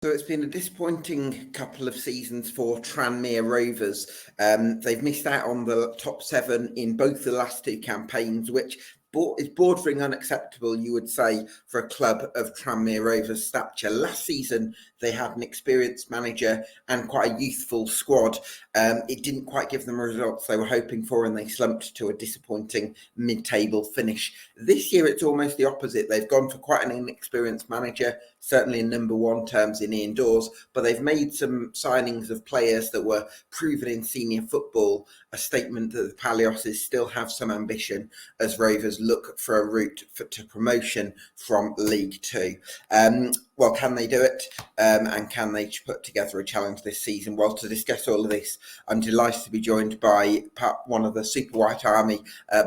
So it's been a disappointing couple of seasons for Tranmere Rovers. They've missed out on the top 7 in both the last 2 campaigns, which is bordering unacceptable, you would say, for a club of Tranmere Rovers' stature. Last season, they had an experienced manager and quite a youthful squad. It didn't quite give them the results they were hoping for, and they slumped to a disappointing mid-table finish. This year, it's almost the opposite. They've gone for quite an inexperienced manager, certainly in number 1 terms in Ian Dawes, but they've made some signings of players that were proven in senior football, a statement that the Palioses still have some ambition as Rovers look for a route to promotion from League 2. Well, can they do it? And can they put together a challenge this season? Well, to discuss all of this, I'm delighted to be joined by one of the Super White Army,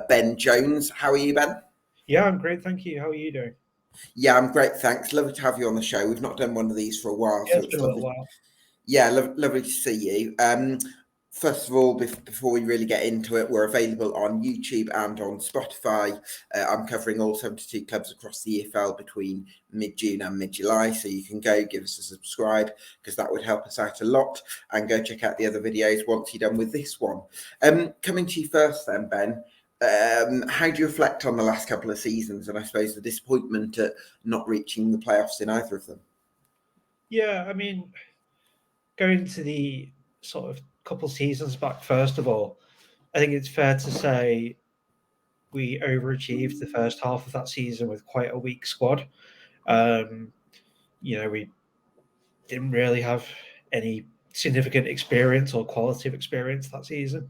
Ben Jones. How are you, Ben? Yeah, I'm great, thank you. How are you doing? Yeah, I'm great, thanks. Lovely to have you on the show. We've not done one of these for a while, Yeah, so it's been a little while. Yeah, lovely to see you. First of all, before we really get into it, we're available on YouTube and on Spotify. I'm covering all 72 clubs across the EFL between mid-June and mid-July, so you can go give us a subscribe because that would help us out a lot, and go check out the other videos once you're done with this one. Coming to you first then, Ben. How do you reflect on the last couple of seasons and I suppose the disappointment at not reaching the playoffs in either of them? Yeah, I mean, going to the sort of couple seasons back, first of all, I think it's fair to say we overachieved the first half of that season with quite a weak squad. We didn't really have any significant experience or quality of experience that season.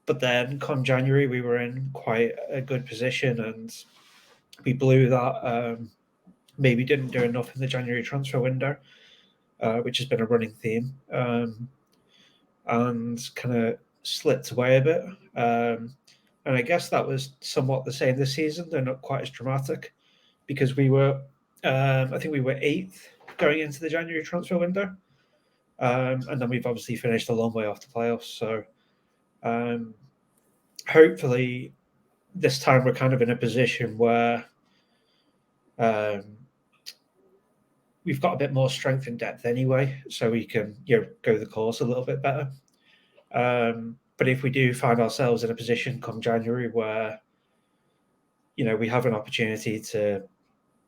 But then come January, we were in quite a good position and we blew that. Maybe didn't do enough in the January transfer window, which has been a running theme, and kind of slipped away a bit. And I guess that was somewhat the same this season. They're not quite as dramatic because we were, I think we were 8th going into the January transfer window. And then we've obviously finished a long way off the playoffs. So hopefully this time we're kind of in a position where we've got a bit more strength and depth anyway, so we can go the course a little bit better. But if we do find ourselves in a position come January where we have an opportunity to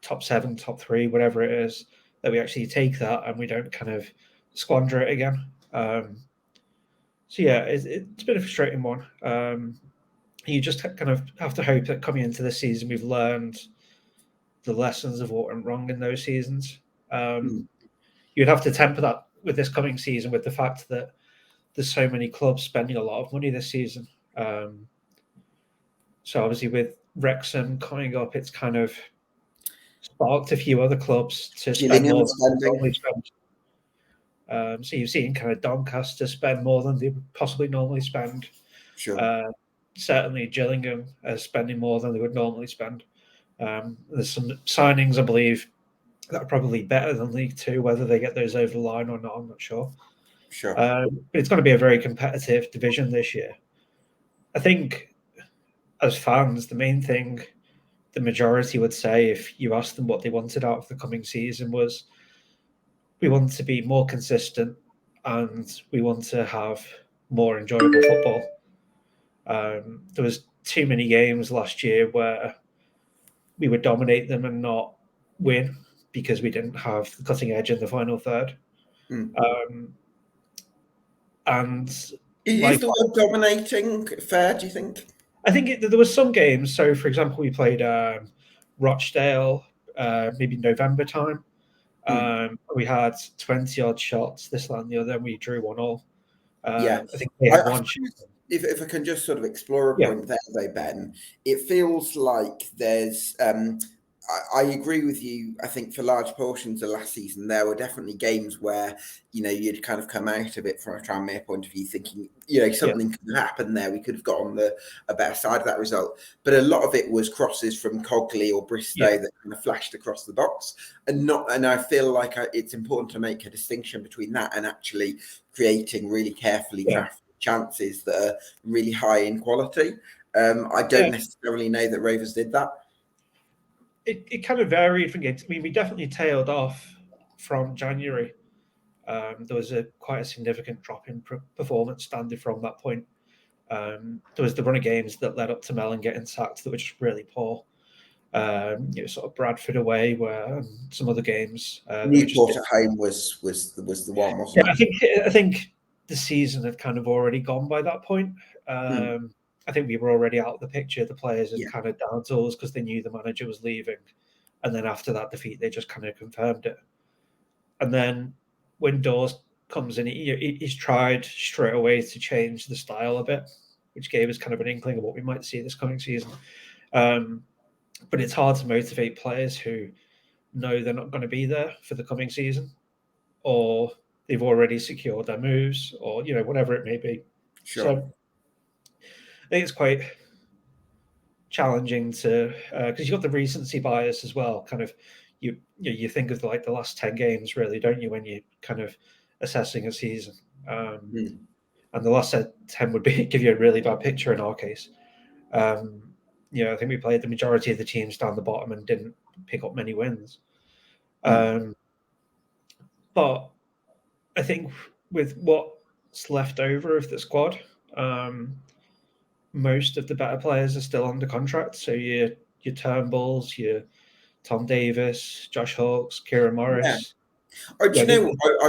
top 7, top 3, whatever it is, that we actually take that and we don't kind of squander it again. So yeah, it's been a frustrating one. You just kind of have to hope that coming into this season we've learned the lessons of what went wrong in those seasons. You'd have to temper that with this coming season with the fact that there's so many clubs spending a lot of money this season. So obviously with Wrexham coming up, it's kind of sparked a few other clubs to spend more than they normally spend. So you've seen kind of Doncaster spend more than they would possibly normally spend. Sure. Certainly Gillingham is spending more than they would normally spend. There's some signings, I believe, that are probably better than League 2. Whether they get those over the line or not, I'm not sure. Sure. But it's going to be a very competitive division this year. I think as fans, the main thing the majority would say if you asked them what they wanted out of the coming season was we want to be more consistent and we want to have more enjoyable football. There was too many games last year where we would dominate them and not win because we didn't have the cutting edge in the final third. And is the word dominating fair, do you think? I think there was some games. So, for example, we played Rochdale maybe November time. We had 20-odd shots, this, that, and the other, and we drew 1-1. I think they had one shot. If I can just sort of explore a point there, though, Ben, it feels like there's... I agree with you. I think for large portions of last season, there were definitely games where, you'd kind of come out of it from a Tranmere point of view thinking, something could happen there. We could have got on a better side of that result. But a lot of it was crosses from Cogley or Bristow that kind of flashed across the box. And I feel like it's important to make a distinction between that and actually creating really carefully crafted chances that are really high in quality. I don't necessarily know that Rovers did that. It kind of varied from games. I mean, we definitely tailed off from January, there was quite a significant drop in performance standard from that point. There was the run of games that led up to Mellon getting sacked that were just really poor. Sort of Bradford away, where some other games. Newport at home was the one, wasn't it? I think the season had kind of already gone by that point. I think we were already out of the picture. The players had kind of down tools because they knew the manager was leaving, and then after that defeat, they just kind of confirmed it. And then when Dawes comes in, he's tried straight away to change the style a bit, which gave us kind of an inkling of what we might see this coming season. But it's hard to motivate players who know they're not going to be there for the coming season, or they've already secured their moves, or whatever it may be. Sure. So I think it's quite challenging to because you've got the recency bias as well. Kind of you think of like the last 10 games, really, don't you, when you're kind of assessing a season? And the last 10 would give you a really bad picture in our case. I think we played the majority of the teams down the bottom and didn't pick up many wins. But I think with what's left over of the squad, most of the better players are still under contract. So your Turnbulls, your Tom Davis, Josh Hawkes, Kieran Morris. Yeah. I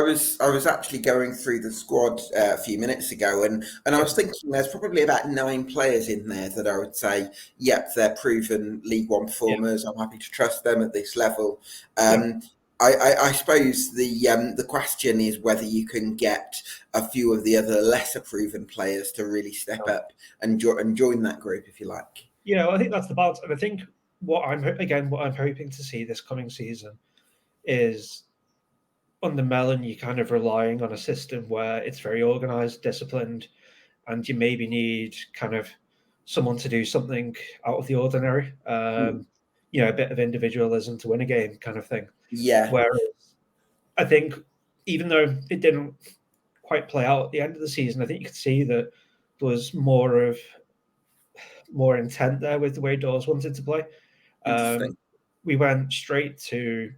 was actually going through the squad a few minutes ago, and I was thinking there's probably about 9 players in there that I would say, yep, they're proven League One performers. I'm happy to trust them at this level. I suppose the question is whether you can get a few of the other lesser proven players to really step up and join that group, if you like. I think that's the balance, and I think what I'm hoping to see this coming season is, under Mellon, you're kind of relying on a system where it's very organised, disciplined, and you maybe need kind of someone to do something out of the ordinary. A bit of individualism to win a game, kind of thing. Yeah. Whereas I think, even though it didn't quite play out at the end of the season, I think you could see that there was more intent there with the way Dawes wanted to play. We went straight to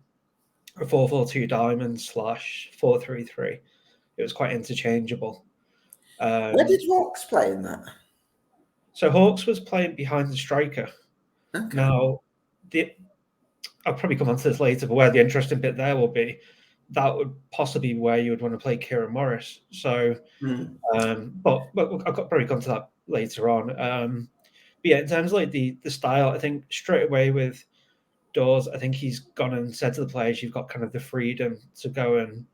a 4-4-2 diamond / 4-3-3. It was quite interchangeable. Where did Hawkes play in that? So Hawkes was playing behind the striker. Okay. Now, I'll probably come on to this later, but where the interesting bit there will be, that would possibly be where you would want to play Kieran Morris. So, but I'll probably come to that later on. But in terms of like the style, I think straight away with Dawes, I think he's gone and said to the players, you've got kind of the freedom to go and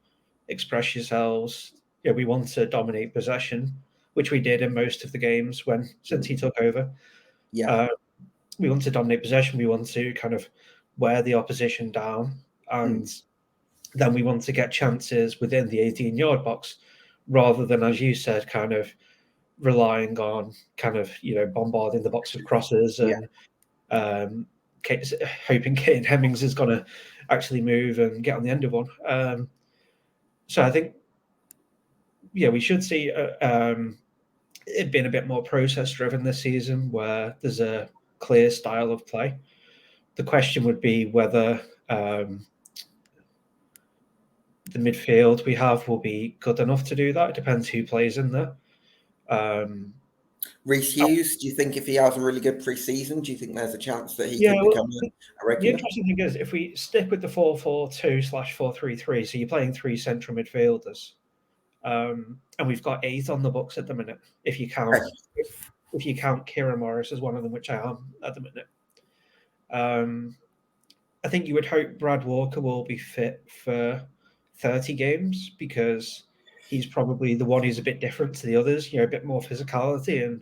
express yourselves. We want to dominate possession, which we did in most of the games since he took over. We want to dominate possession. We want to kind of wear the opposition down, and then we want to get chances within the 18-yard box, rather than, as you said, kind of relying on kind of bombarding the box with crosses and hoping Kane Hemmings is going to actually move and get on the end of one. So I think, we should see it being a bit more process-driven this season, where there's a clear style of play. The question would be whether the midfield we have will be good enough to do that. It depends who plays in there. Rhys Hughes, do you think if he has a really good pre-season, do you think there's a chance that he could become a regular? The interesting thing is, if we stick with the 4-4-2 / 4-3-3, so you're playing 3 central midfielders, and we've got 8 on the books at the minute, if you count Kieran Morris as one of them, which I am at the minute. I think you would hope Brad Walker will be fit for 30 games, because he's probably the one who's a bit different to the others, a bit more physicality, and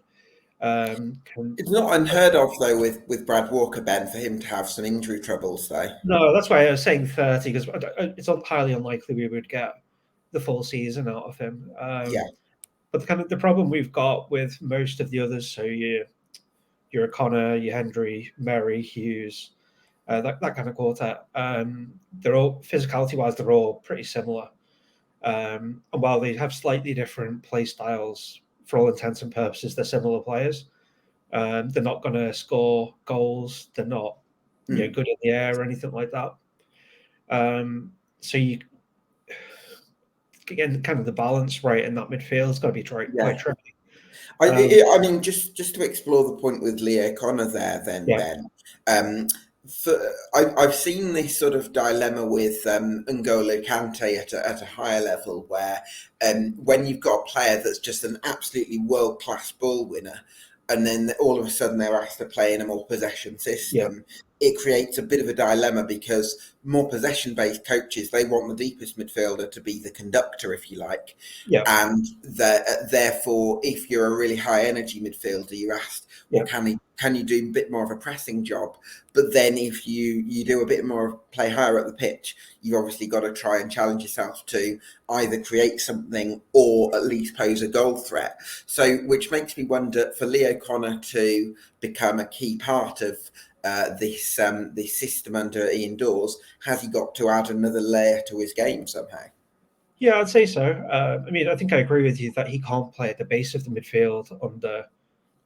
it's not unheard of though with Brad Walker, Ben, for him to have some injury troubles though. No, that's why I was saying 30, because it's highly unlikely we would get the full season out of him. But kind of the problem we've got with most of the others, so your O'Connor, your Hendry, Merry, Hughes, that kind of quartet, they're all, physicality wise, they're all pretty similar. And while they have slightly different play styles, for all intents and purposes, they're similar players. They're not going to score goals. They're not good in the air or anything like that. So again, kind of the balance right in that midfield has got to be quite tricky. I mean, just to explore the point with Leo Connor there, then Ben. I've seen this sort of dilemma with N'Golo Kante at a higher level, where when you've got a player that's just an absolutely world-class ball winner, and then all of a sudden they're asked to play in a more possession system, it creates a bit of a dilemma, because more possession-based coaches, they want the deepest midfielder to be the conductor, if you like. And therefore, if you're a really high-energy midfielder, you're asked, well, can you do a bit more of a pressing job? But then if you do a bit more play higher at the pitch, you've obviously got to try and challenge yourself to either create something or at least pose a goal threat. So, which makes me wonder, for Leo Connor to become a key part of this system under Ian Dawes, has he got to add another layer to his game somehow? Yeah, I'd say so. I mean, I think I agree with you that he can't play at the base of the midfield under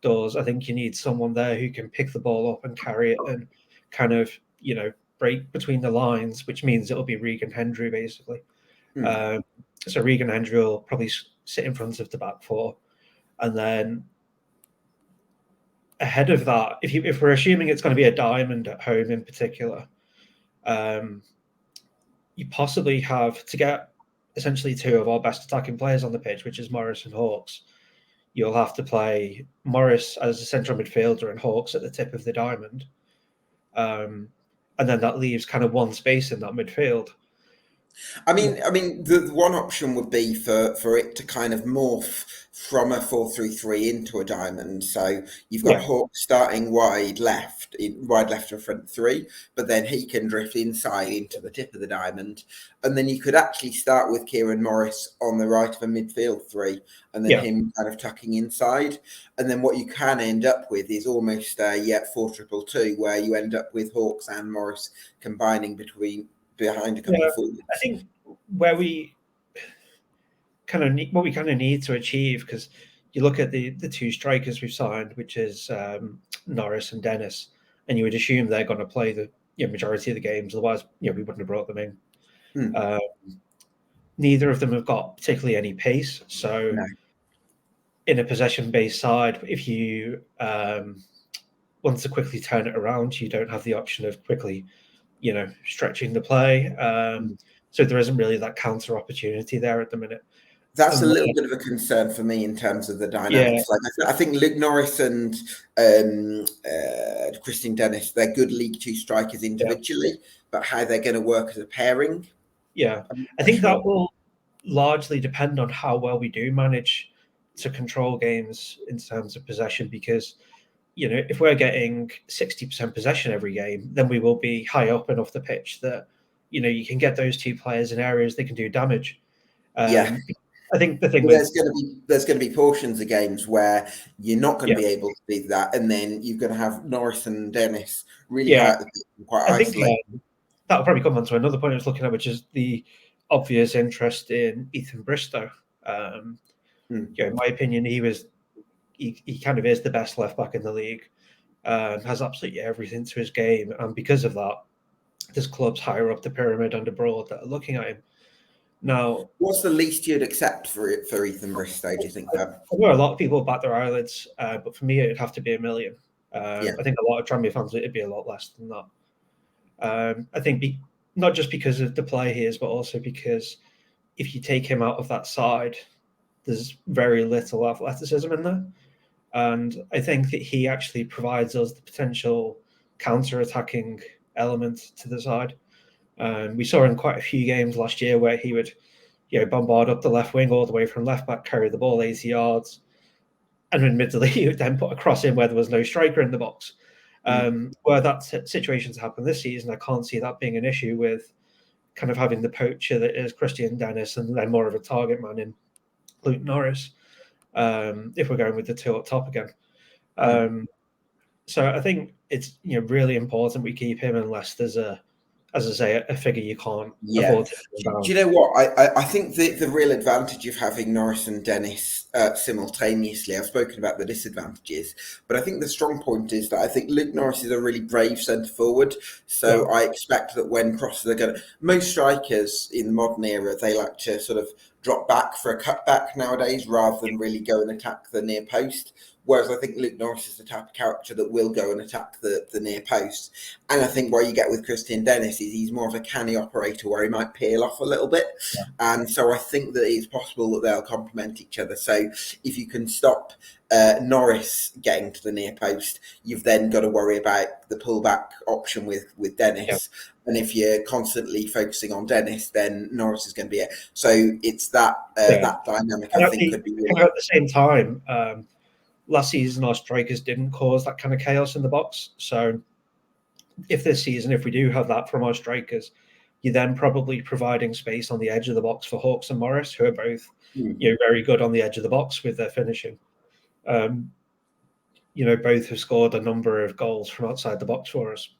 Dawes. I think you need someone there who can pick the ball up and carry it and kind of, break between the lines, which means it'll be Regan Hendry, basically. So Regan Hendry will probably sit in front of the back four. And then ahead of that, if we're assuming it's going to be a diamond at home in particular, you possibly have to get essentially two of our best attacking players on the pitch, which is Morris and Hawkes. You'll have to play Morris as a central midfielder and Hawkes at the tip of the diamond. And then that leaves kind of one space in that midfield. I mean, the one option would be for it to kind of morph from a 4-3-3 into a diamond. So you've got Hawkes starting wide left of front three, but then he can drift inside into the tip of the diamond. And then you could actually start with Kieran Morris on the right of a midfield three, and then him kind of tucking inside. And then what you can end up with is almost a 4-2-2, where you end up with Hawkes and Morris combining behind a couple of forwards. I think what we kind of need to achieve, because you look at the two strikers we've signed, which is Norris and Dennis, and you would assume they're going to play the majority of the games. Otherwise, we wouldn't have brought them in. Neither of them have got particularly any pace. So in a possession-based side, if you want to quickly turn it around, you don't have the option of quickly stretching the play. So there isn't really that counter opportunity there at the minute. That's a little bit of a concern for me in terms of the dynamics. Like I think Luke Norris and Kristian Dennis, they're good League Two strikers individually, but how they're going to work as a pairing. I think that will largely depend on how well we do manage to control games in terms of possession, because if we're getting 60% possession every game, then we will be high up and off the pitch that, you can get those two players in areas they can do damage. I think the thing there's going to be portions of games where you're not going to be able to do that, and then you're going to have Norris and Dennis really high at the pitch and quite isolated. That'll probably come on to another point I was looking at, which is the obvious interest in Ethan Bristow. In my opinion, he kind of is the best left back in the league, has absolutely everything to his game, and because of that, there's clubs higher up the pyramid and abroad that are looking at him. Now, what's the least you'd accept for Ethan Bristow, do you think? I know a lot of people bat their eyelids, but for me, it'd have to be $1 million. I think a lot of Tranmere fans, it'd be a lot less than that. I think not just because of the play he is, but also because if you take him out of that side, there's very little athleticism in there. And I think that he actually provides us the potential counter-attacking element to the side. We saw in quite a few games last year where he would, bombard up the left wing all the way from left back, carry the ball 80 yards, and admittedly he would then put a cross in where there was no striker in the box. Where that situation's happened this season, I can't see that being an issue with kind of having the poacher that is Kristian Dennis and then more of a target man in Luke Norris, if we're going with the two up top again. So I think it's really important we keep him unless there's a figure you can't afford to do you know what? I think the real advantage of having Norris and Dennis simultaneously, I've spoken about the disadvantages, but I think the strong point is that I think Luke Norris is a really brave centre forward. So I expect that when crosses are going to... Most strikers in the modern era, they like to sort of drop back for a cutback nowadays rather than really go and attack the near post. Whereas I think Luke Norris is the type of character that will go and attack the near post. And I think what you get with Kristian Dennis is he's more of a canny operator where he might peel off a little bit. Yeah. And so I think that it's possible that they'll complement each other. So if you can stop Norris getting to the near post, you've then got to worry about the pullback option with Dennis. Yeah. And if you're constantly focusing on Dennis, then Norris is going to be it. So it's that that dynamic, I think, could be really... At the same time, last season, our strikers didn't cause that kind of chaos in the box. So if this season, if we do have that from our strikers, you're then probably providing space on the edge of the box for Hawks and Morris, who are both very good on the edge of the box with their finishing. Both have scored a number of goals from outside the box for us.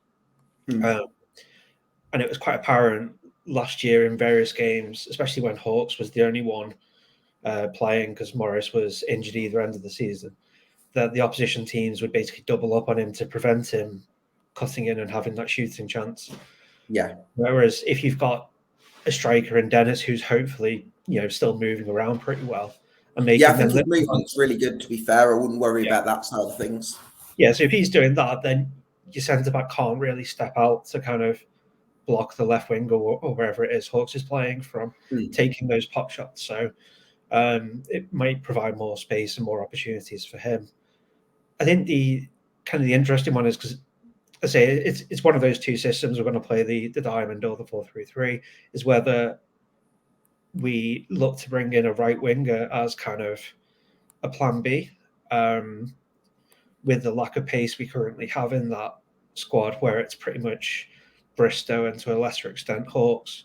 And it was quite apparent last year in various games, especially when Hawks was the only one playing because Morris was injured either end of the season, that the opposition teams would basically double up on him to prevent him cutting in and having that shooting chance. Yeah. Whereas if you've got a striker in Dennis who's hopefully, still moving around pretty well. And making I think his movement's really good, to be fair. I wouldn't worry about that side of things. Yeah, so if he's doing that, then your centre-back can't really step out to kind of block the left wing or wherever it is Hawks is playing from taking those pop shots. So it might provide more space and more opportunities for him. I think the interesting one is because I say it's one of those two systems. We're going to play the diamond or the 4-3-3, is whether we look to bring in a right winger as kind of a plan B with the lack of pace we currently have in that squad, where it's pretty much Bristow and to a lesser extent Hawks.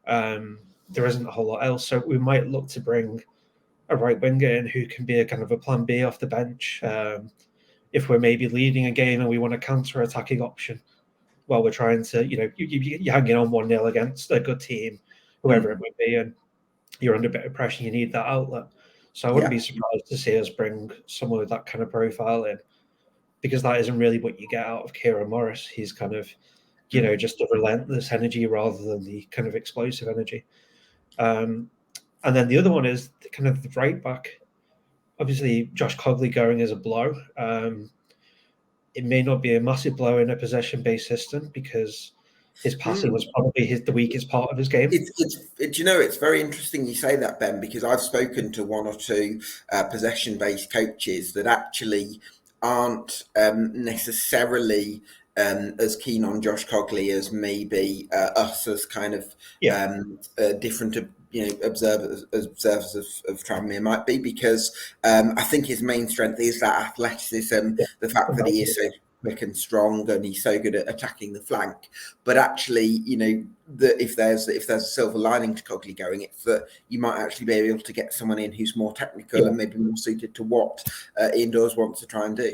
There isn't a whole lot else, so we might look to bring a right winger in who can be a kind of a plan B off the bench if we're maybe leading a game and we want a counter-attacking option while we're trying to, you're hanging on 1-0 against a good team, whoever it might be, and you're under a bit of pressure, you need that outlet. So I wouldn't be surprised to see us bring someone with that kind of profile in, because that isn't really what you get out of Kieran Morris. He's kind of, just a relentless energy rather than the kind of explosive energy. And then the other one is kind of the right back. Obviously, Josh Cogley going is a blow. It may not be a massive blow in a possession-based system because his passing was probably the weakest part of his game. It's very interesting you say that, Ben, because I've spoken to one or two possession-based coaches that actually aren't necessarily as keen on Josh Cogley as maybe us as kind of different observers of Tranmere might be, because I think his main strength is that athleticism, the fact that he is so quick and strong and he's so good at attacking the flank. But actually, that if there's a silver lining to Cogley going, it's that you might actually be able to get someone in who's more technical and maybe more suited to what Ian Dawes wants to try and do.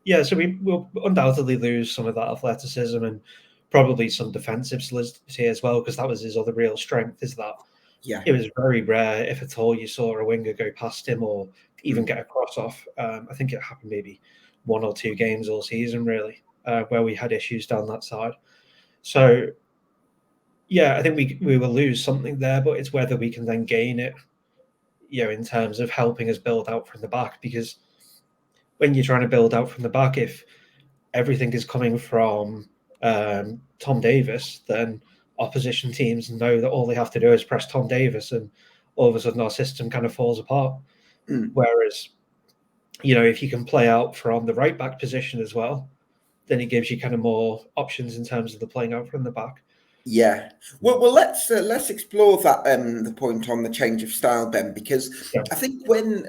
Yeah, so we will undoubtedly lose some of that athleticism and probably some defensive solidity as well, because that was his other real strength, is that it was very rare, if at all, you saw a winger go past him or even get a cross off. I think it happened maybe 1 or 2 games all season, really, where we had issues down that side. So, I think we will lose something there, but it's whether we can then gain it, in terms of helping us build out from the back, because when you're trying to build out from the back, if everything is coming from Tom Davis, then opposition teams know that all they have to do is press Tom Davis and all of a sudden our system kind of falls apart. Whereas, if you can play out from the right back position as well, then it gives you kind of more options in terms of the playing out from the back. Yeah. Well, let's explore that the point on the change of style, Ben, because I think when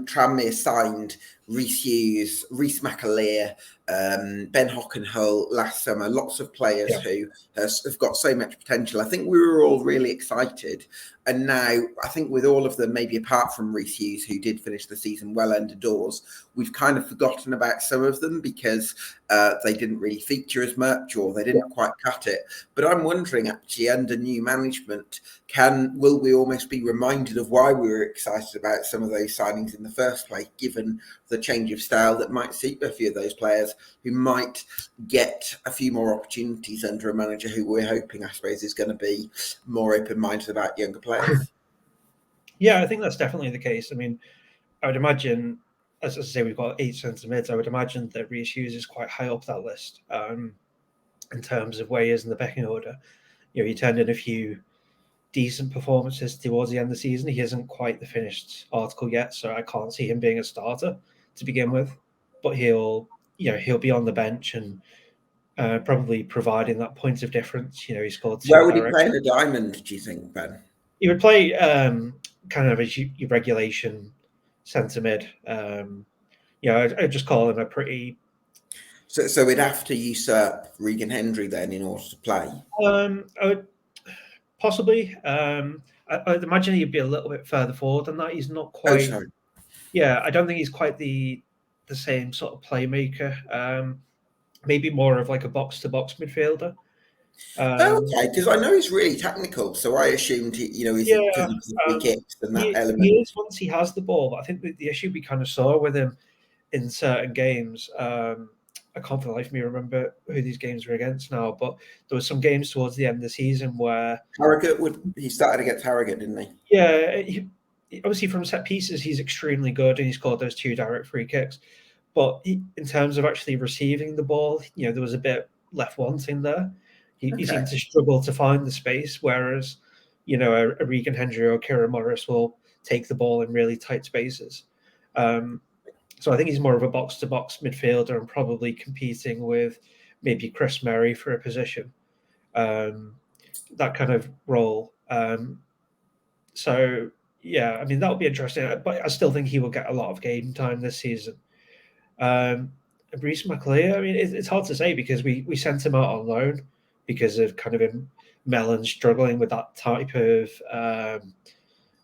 Tranmere signed Rhys Hughes, Rhys McAleer, Ben Hockenhull last summer, lots of players who have got so much potential. I think we were all really excited. And now I think with all of them, maybe apart from Rhys Hughes, who did finish the season well under doors, we've kind of forgotten about some of them because they didn't really feature as much or they didn't quite cut it. But I'm wondering, actually, under new management, will we almost be reminded of why we were excited about some of those signings in the first place, given the change of style that might suit a few of those players who might get a few more opportunities under a manager who we're hoping, I suppose, is going to be more open-minded about younger players? Yeah, I think that's definitely the case. I mean, I would imagine, as I say, we've got 8 centre mids. I would imagine that Rhys Hughes is quite high up that list in terms of where he is in the pecking order. He turned in a few decent performances towards the end of the season. He isn't quite the finished article yet, so I can't see him being a starter to begin with. But he'll be on the bench and probably providing that point of difference. He scored 2 Where would he direct. play in a diamond, do you think, Ben? He would play kind of as your regulation centre mid. I'd just call him a pretty. So we'd have to usurp Regan Hendry then in order to play. I would possibly. I'd imagine he'd be a little bit further forward than that. He's not quite. Oh, sorry. Yeah, I don't think he's quite the same sort of playmaker. Maybe more of like a box to box midfielder. Okay, because I know he's really technical, so I assumed he's because of the free kicks and that element. He is once he has the ball, but I think the issue we kind of saw with him in certain games. I can't for the life of me remember who these games were against now, but there was some games towards the end of the season where he started against Harrogate, didn't he? Yeah, obviously from set pieces he's extremely good, and he scored those 2 direct free kicks. But in terms of actually receiving the ball, there was a bit left wanting there. He seemed to struggle to find the space, whereas a Regan Hendry or Kieran Morris will take the ball in really tight spaces. So I think he's more of a box-to-box midfielder and probably competing with maybe Chris Merry for a position, that kind of role. So, yeah, I mean, that'll be interesting. But I still think he will get a lot of game time this season. Reece McLear, I mean, it's hard to say because we sent him out on loan because of kind of Mellon struggling with that type of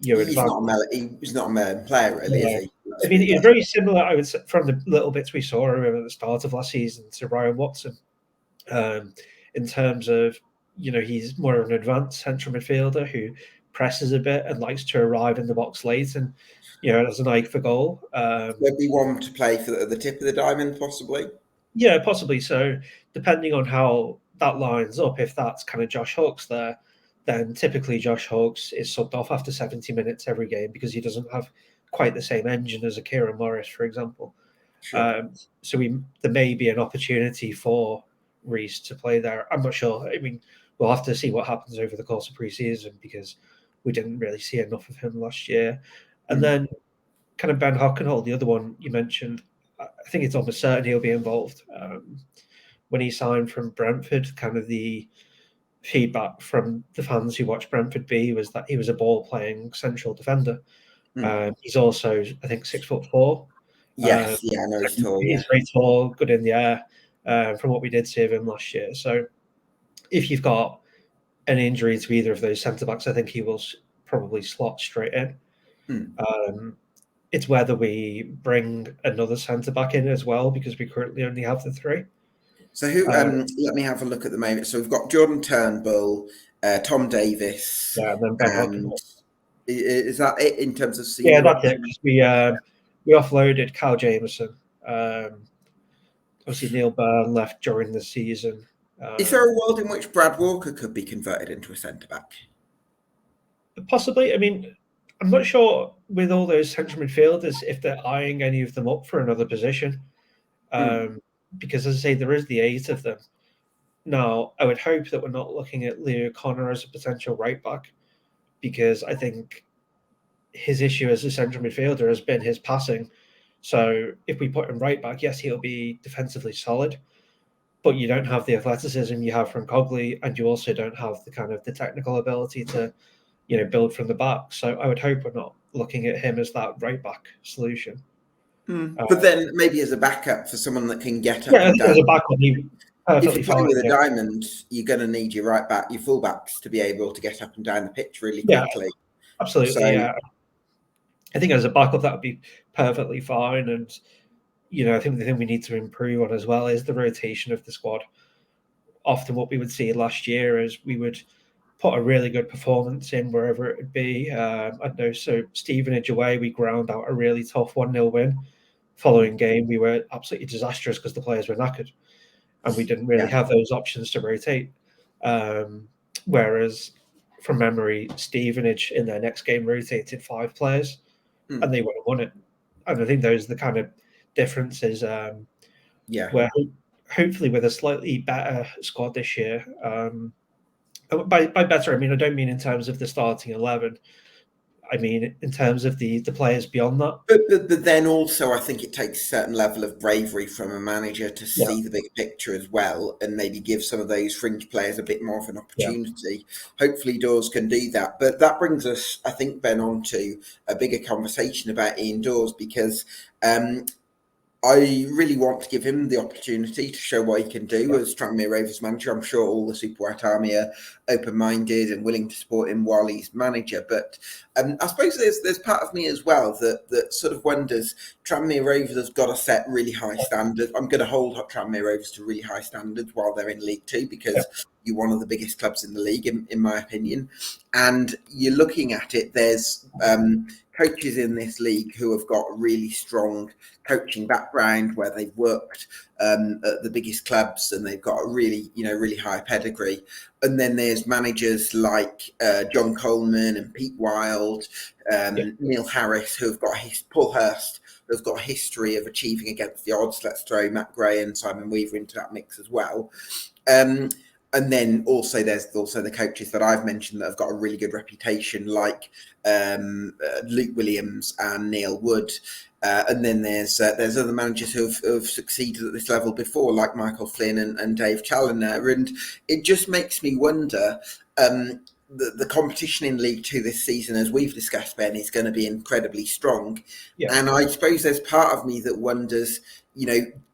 he's not a Mellon player, really, is he? I mean, he's very similar, I would say, from the little bits we saw of him at the start of last season to Ryan Watson, in terms of, he's more of an advanced central midfielder who presses a bit and likes to arrive in the box late and, has an eye for goal. There'd be one to play for the tip of the diamond, possibly? Yeah, possibly. So depending on how that lines up, if that's kind of Josh Hawkes there, then typically Josh Hawkes is subbed off after 70 minutes every game because he doesn't have quite the same engine as a Kieran Morris, for example. Sure. So there may be an opportunity for Reece to play there. I'm not sure. I mean, we'll have to see what happens over the course of pre-season because we didn't really see enough of him last year. And then kind of Ben Hockenhull, the other one you mentioned, I think it's almost certain he'll be involved. When he signed from Brentford, kind of the feedback from the fans who watched Brentford B was that he was a ball-playing central defender. He's also, I think, 6'4". Yes, I know he's tall. He's very tall, good in the air, from what we did see of him last year. So if you've got an injury to either of those centre-backs, I think he will probably slot straight in. It's whether we bring another centre-back in as well, because we currently only have the 3. So who? Let me have a look at the moment. So we've got Jordan Turnbull, Tom Davis. Yeah, and then Ben Hockenhull. Is that it in terms of senior? Yeah, that's it. We offloaded Kyle Jameson. Obviously, Neil Byrne left during the season. Is there a world in which Brad Walker could be converted into a centre-back? Possibly. I mean, I'm not sure with all those central midfielders if they're eyeing any of them up for another position. Because, as I say, there is the 8 of them. Now, I would hope that we're not looking at Leo Connor as a potential right-back, because I think his issue as a central midfielder has been his passing. So if we put him right back, yes, he'll be defensively solid, but you don't have the athleticism you have from Cogley, and you also don't have the kind of the technical ability to, build from the back. So I would hope we're not looking at him as that right back solution. But then maybe as a backup for someone that can get up. Yeah, I think as a backup, if you're playing with a diamond, you're going to need your right back, your fullbacks to be able to get up and down the pitch really quickly. Absolutely. So, yeah. I think as a backup, that would be perfectly fine. And, I think the thing we need to improve on as well is the rotation of the squad. Often what we would see last year is we would put a really good performance in wherever it would be. I don't know, so Stevenage away, we ground out a really tough 1-0 win. Following game, we were absolutely disastrous because the players were knackered and we didn't really have those options to rotate. Whereas from memory, Stevenage in their next game rotated 5 players, and they would have won it. And I think those are the kind of differences. Where hopefully with a slightly better squad this year, by better I mean I don't mean in terms of the starting 11. I mean in terms of the players beyond that. But then also I think it takes a certain level of bravery from a manager to see the big picture as well, and maybe give some of those fringe players a bit more of an opportunity. Hopefully Dawes can do that. But that brings us, I think, Ben, on to a bigger conversation about Ian Dawes, because I really want to give him the opportunity to show what he can do as Tranmere Rovers manager. I'm sure all the Super White Army are open-minded and willing to support him while he's manager. But I suppose there's part of me as well that sort of wonders, Tranmere Rovers has got to set really high standards. I'm going to hold Tranmere Rovers to really high standards while they're in League Two, because you're one of the biggest clubs in the league, in my opinion. And you're looking at it, there's coaches in this league who have got really strong coaching background, where they've worked at the biggest clubs and they've got a really high pedigree. And then there's managers like John Coleman and Pete Wild, Neil Harris, who have got Paul Hurst, who's got a history of achieving against the odds. Let's throw Matt Gray and Simon Weaver into that mix as well. And then also there's also the coaches that I've mentioned that have got a really good reputation, like Luke Williams and Neil Wood. And then there's other managers who've succeeded at this level before, like Michael Flynn and Dave Challoner. And it just makes me wonder, the competition in League Two this season, as we've discussed, Ben, is going to be incredibly strong. And I suppose there's part of me that wonders,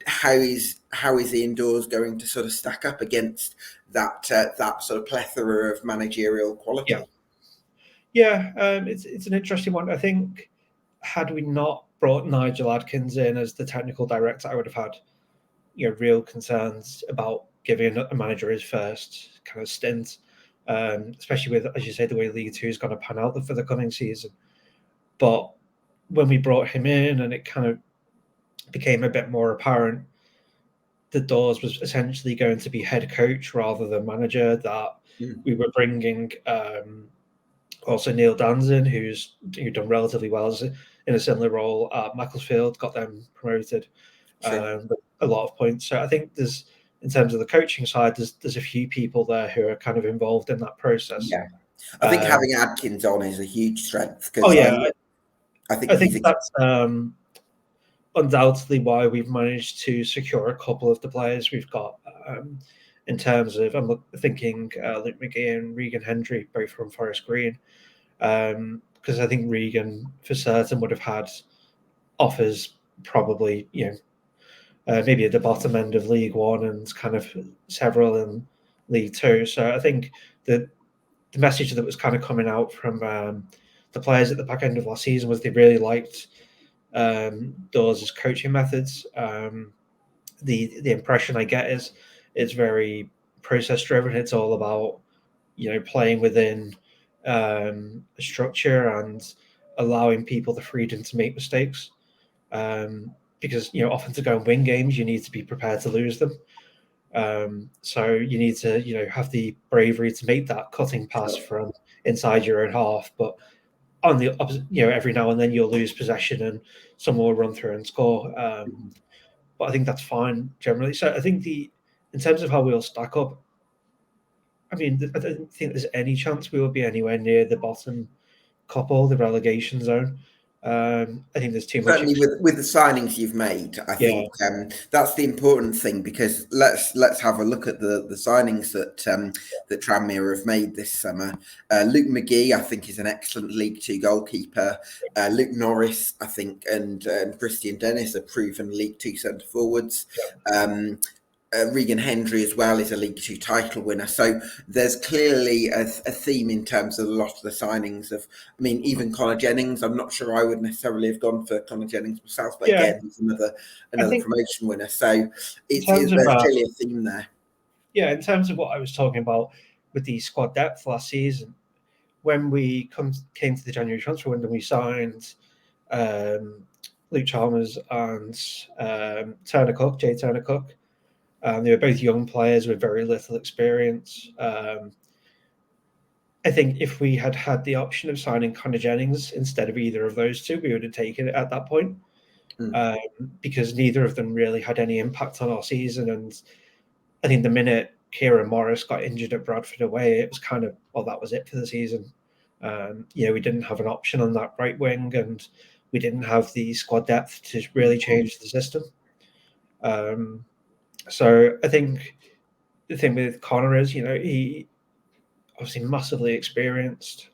how is Ian Dawes going to sort of stack up against that sort of plethora of managerial quality? It's an interesting one. I think had we not brought Nigel Adkins in as the technical director, I would have had real concerns about giving a manager his first kind of stint, especially with, as you say, the way League Two is going to pan out for the coming season. But when we brought him in and it kind of became a bit more apparent that Dawes was essentially going to be head coach rather than manager, that we were bringing also Neil Danzin, who's done relatively well in a similar role at Macclesfield, got them promoted with a lot of points. So I think there's, in terms of the coaching side, there's a few people there who are kind of involved in that process. I think having Adkins on is a huge strength. I think that's undoubtedly why we've managed to secure a couple of the players we've got. In terms of, I'm thinking Luke McGee and Regan Hendry, both from Forest Green, because I think Regan for certain would have had offers probably, maybe at the bottom end of League One and kind of several in League Two. So I think the message that was kind of coming out from the players at the back end of last season was they really liked Dawes' coaching methods. The impression I get is it's very process driven. It's all about playing within a structure and allowing people the freedom to make mistakes. Because often to go and win games, you need to be prepared to lose them. So you need to have the bravery to make that cutting pass from inside your own half, but on the opposite, every now and then you'll lose possession and someone will run through and score. But I think that's fine generally. So I think in terms of how we'll stack up, I mean, I don't think there's any chance we will be anywhere near the bottom couple, the relegation zone. I think there's too much. Certainly, with the signings you've made, I think that's the important thing, because let's have a look at the signings that Tranmere have made this summer. Luke McGee, I think, is an excellent League Two goalkeeper. Luke Norris, I think, and Kristian Dennis are proven League Two centre forwards. Regan Hendry as well is a League Two title winner. So there's clearly a theme in terms of a lot of the signings of, I mean, even Connor Jennings, I'm not sure I would necessarily have gone for Connor Jennings myself, but again, he's another promotion winner. So there's clearly a theme there. Yeah, in terms of what I was talking about with the squad depth last season, when we came to the January transfer window, we signed Luke Chalmers and Jay Turner Cook. They were both young players with very little experience. I think if we had had the option of signing Connor Jennings instead of either of those two, we would have taken it at that point, because neither of them really had any impact on our season. And I think the minute Kieran Morris got injured at Bradford away, it was kind of, well, that was it for the season. We didn't have an option on that right wing, and we didn't have the squad depth to really change the system. So I think the thing with Connor is, he obviously massively experienced,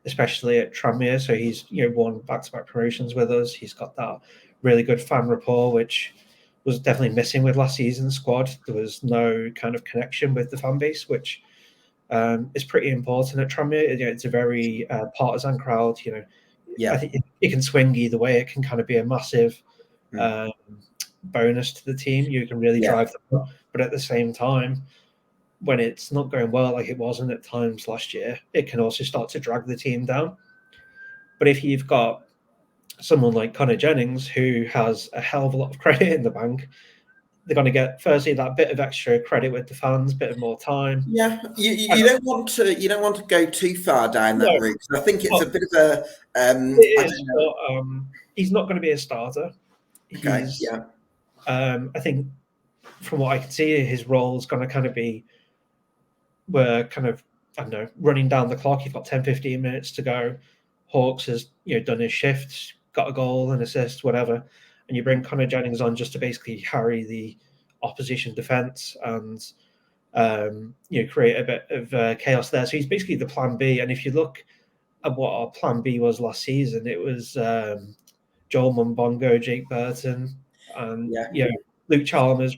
especially at Tranmere. So he's won back-to-back promotions with us. He's got that really good fan rapport, which was definitely missing with last season's squad. There was no kind of connection with the fan base, which is pretty important at Tranmere. It's a very partisan crowd. I think it can swing either way. It can kind of be a massive bonus to the team. You can really drive them up, but at the same time, when it's not going well like it wasn't at times last year, it can also start to drag the team down. But if you've got someone like Connor Jennings, who has a hell of a lot of credit in the bank, they're going to get firstly that bit of extra credit with the fans, bit of more time. Yeah, you don't want to go too far down that route. I think it's a bit of a. He's not going to be a starter. I think from what I can see, his role is going to kind of be, we're kind of, I don't know, running down the clock. You've got 10, 15 minutes to go. Hawks has done his shifts, got a goal, an assist, whatever, and you bring Connor Jennings on just to basically harry the opposition defence and create a bit of chaos there. So he's basically the plan B. And if you look at what our plan B was last season, it was Joel Mumbongo, Jake Burton, and Luke Chalmers,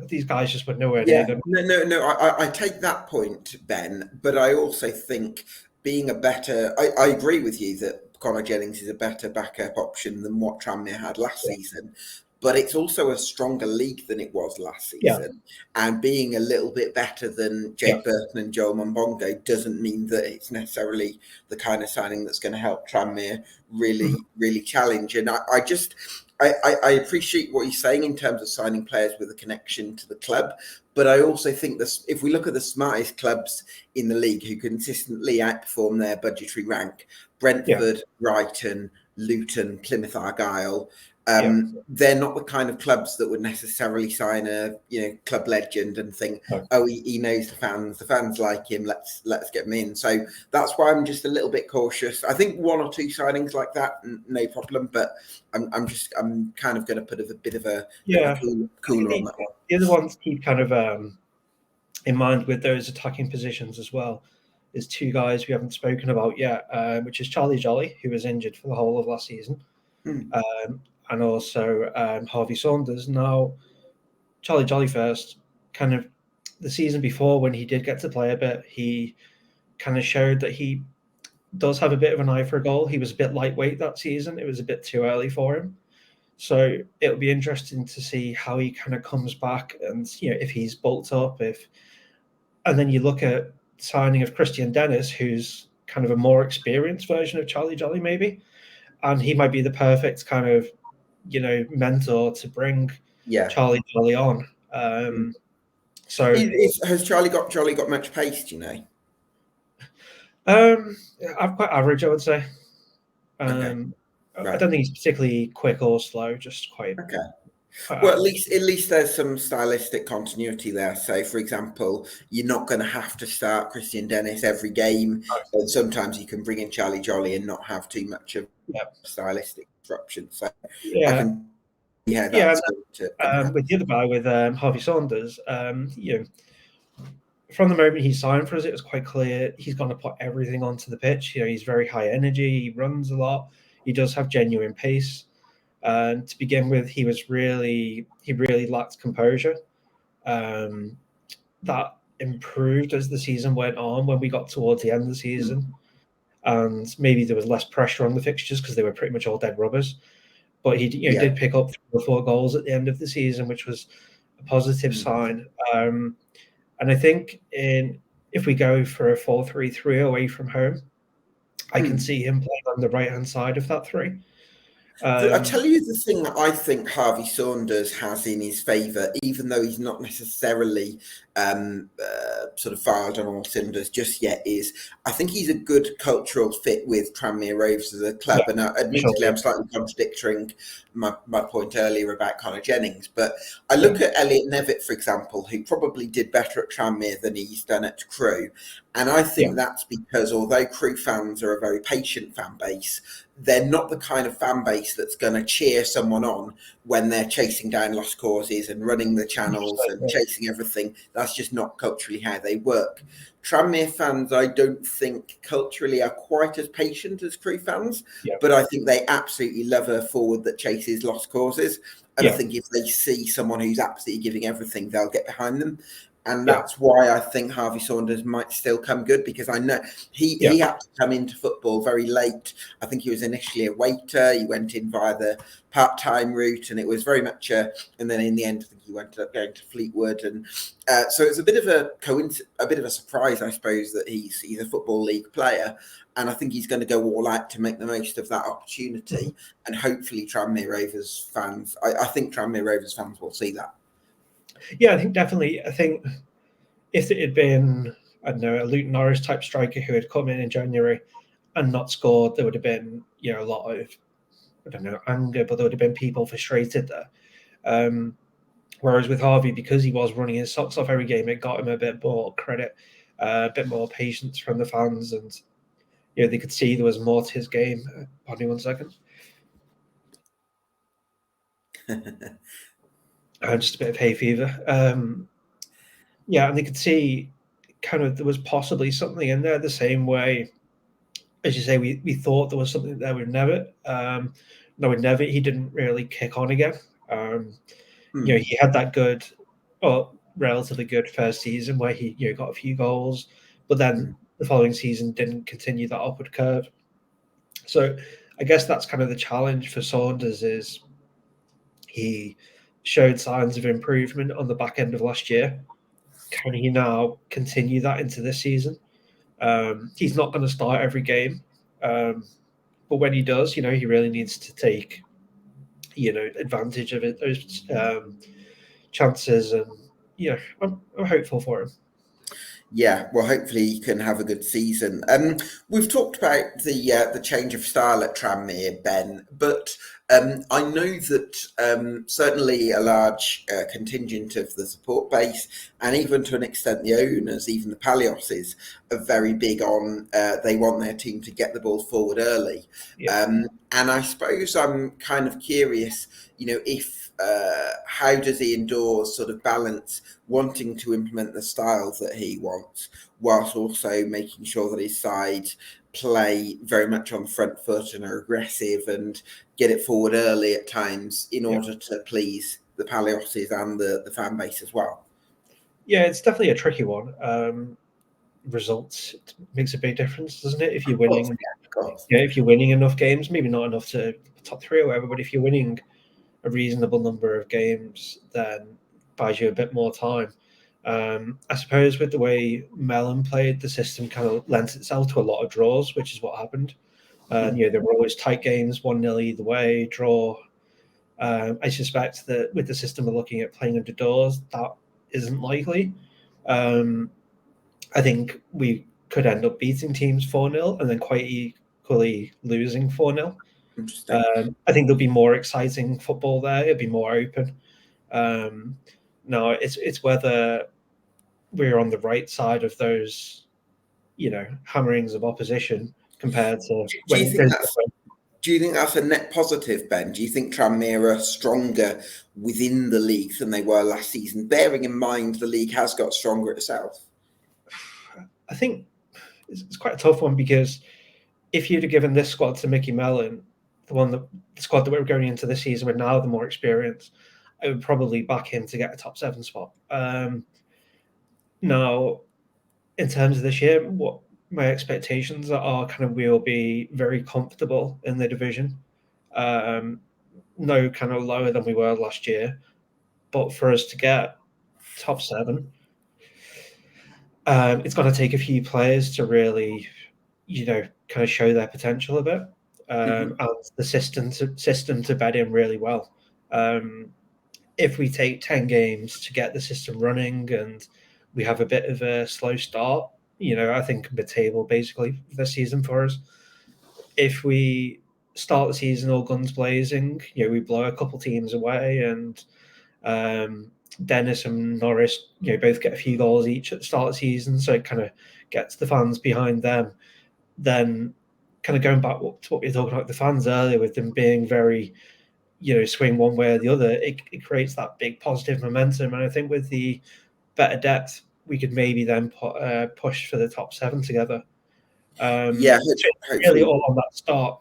these guys just were nowhere near them. No. I take that point, Ben, but I also think being a better. I agree with you that Connor Jennings is a better backup option than what Tranmere had last season. But it's also a stronger league than it was last season. And being a little bit better than Jake Burton and Joel Mumbongo doesn't mean that it's necessarily the kind of signing that's going to help Tranmere really challenge. And I appreciate what you're saying in terms of signing players with a connection to the club. But I also think that if we look at the smartest clubs in the league who consistently outperform their budgetary rank, Brentford, Brighton, Luton, Plymouth Argyle, they're not the kind of clubs that would necessarily sign a club legend and think, he knows the fans like him, let's get him in. So that's why I'm just a little bit cautious. I think one or two signings like that, no problem, but I'm kind of going to put a bit of a cooler on that one. The other ones keep kind of in mind with those attacking positions as well is two guys we haven't spoken about yet, which is Charlie Jolly, who was injured for the whole of last season. And also Harvey Saunders. Now, Charlie Jolly first, kind of the season before when he did get to play a bit, he kind of showed that he does have a bit of an eye for a goal. He was a bit lightweight that season. It was a bit too early for him. So it'll be interesting to see how he kind of comes back and, if he's bulked up, and then you look at signing of Kristian Dennis, who's kind of a more experienced version of Charlie Jolly maybe. And he might be the perfect kind of, mentor to bring Charlie Jolly on. So has Charlie got much pace? Do you know? I'm quite average, I would say. Right. I don't think he's particularly quick or slow. Just quite. Okay. Well, at least there's some stylistic continuity there. So, for example, you're not going to have to start Kristian Dennis every game. And sometimes you can bring in Charlie Jolly and not have too much of stylistic disruption. So, with the other guy, with Harvey Saunders, from the moment he signed for us, it was quite clear he's going to put everything onto the pitch. He's very high energy. He runs a lot. He does have genuine pace. To begin with, he really lacked composure. That improved as the season went on when we got towards the end of the season. And maybe there was less pressure on the fixtures because they were pretty much all dead rubbers. But he did pick up 3 or 4 goals at the end of the season, which was a positive sign. And I think if we go for a 4-3-3 away from home, I can see him playing on the right-hand side of that 3. I tell you the thing that I think Harvey Saunders has in his favour, even though he's not necessarily sort of fired on all cylinders just yet, is I think he's a good cultural fit with Tranmere Rovers as a club. And admittedly, I'm slightly contradicting my point earlier about Connor Jennings. But I look at Elliot Neal, for example, who probably did better at Tranmere than he's done at Crewe. And I think that's because although Crewe fans are a very patient fan base, they're not the kind of fan base that's going to cheer someone on when they're chasing down lost causes and running the channels and chasing everything. That's just not culturally how they work. Tranmere fans, I don't think culturally are quite as patient as Crewe fans, but I think they absolutely love a forward that chases lost causes. And I think if they see someone who's absolutely giving everything, they'll get behind them. And that's why I think Harvey Saunders might still come good, because I know he had to come into football very late. I think he was initially a waiter. He went in via the part-time route, and it was very much and then in the end, I think he ended up going to Fleetwood. And so it's a bit of a surprise, I suppose, that he's a Football League player. And I think he's going to go all out to make the most of that opportunity. And hopefully Tranmere Rovers fans, I think Tranmere Rovers fans will see that. Yeah, I think definitely. I think if it had been, I don't know, a Luton Norris type striker who had come in January and not scored, there would have been, a lot of, I don't know, anger, but there would have been people frustrated there. Whereas with Harvey, because he was running his socks off every game, it got him a bit more credit, a bit more patience from the fans, and they could see there was more to his game. Pardon me 1 second. Just a bit of hay fever. And they could see kind of there was possibly something in there the same way, as you say, we thought there was something there with Nevitt. No, with Nevitt, he didn't really kick on again. He had that good, relatively good first season where he got a few goals, but then the following season didn't continue that upward curve. So I guess that's kind of the challenge for Saunders, is he showed signs of improvement on the back end of last year. Can he now continue that into this season? He's not going to start every game, but when he does, he really needs to take, advantage of it, those chances, and I'm hopeful for him. Yeah, well, hopefully he can have a good season. We've talked about the change of style at Tranmere, Ben, but I know that certainly a large contingent of the support base, and even to an extent the owners, even the Palioses, are very big on they want their team to get the ball forward early. And I suppose I'm kind of curious, if how does Ian Dawes sort of balance wanting to implement the styles that he wants, whilst also making sure that his side play very much on the front foot and are aggressive and get it forward early at times in order to please the Palioses and the fan base as well? Yeah, it's definitely a tricky one. Results makes a big difference, doesn't it? If you're winning, if you're winning enough games, maybe not enough to top 3 or whatever, but if you're winning a reasonable number of games, then buys you a bit more time. I suppose with the way Mellon played, the system kind of lent itself to a lot of draws, which is what happened. There were always tight games, 1-0 either way, draw. I suspect that with the system we're looking at playing under Dawes, that isn't likely. I think we could end up beating teams 4-0 and then quite equally losing 4-0. I think there'll be more exciting football there. It'll be more open. No, it's whether we're on the right side of those, hammerings of opposition compared to do you think that's a net positive, Ben? Do you think Tranmere are stronger within the league than they were last season, bearing in mind the league has got stronger itself? I think it's quite a tough one, because if you'd have given this squad to Micky Mellon, the squad that we're going into this season with now, the more experience, I would probably back him to get a top 7 spot. Now, in terms of this year, what my expectations are kind of, we'll be very comfortable in the division. No kind of lower than we were last year. But for us to get top 7, it's going to take a few players to really, kind of show their potential a bit. and the system to bed in really well. If we take 10 games to get the system running and we have a bit of a slow start, I think mid-table basically this season for us. If we start the season all guns blazing, we blow a couple teams away, and Dennis and Norris, both get a few goals each at the start of the season, so it kind of gets the fans behind them. Then, kind of going back to what we were talking about with the fans earlier, with them being very, swing one way or the other, it creates that big positive momentum. And I think with the better depth, we could maybe then push for the top 7 together. It's really all on that start.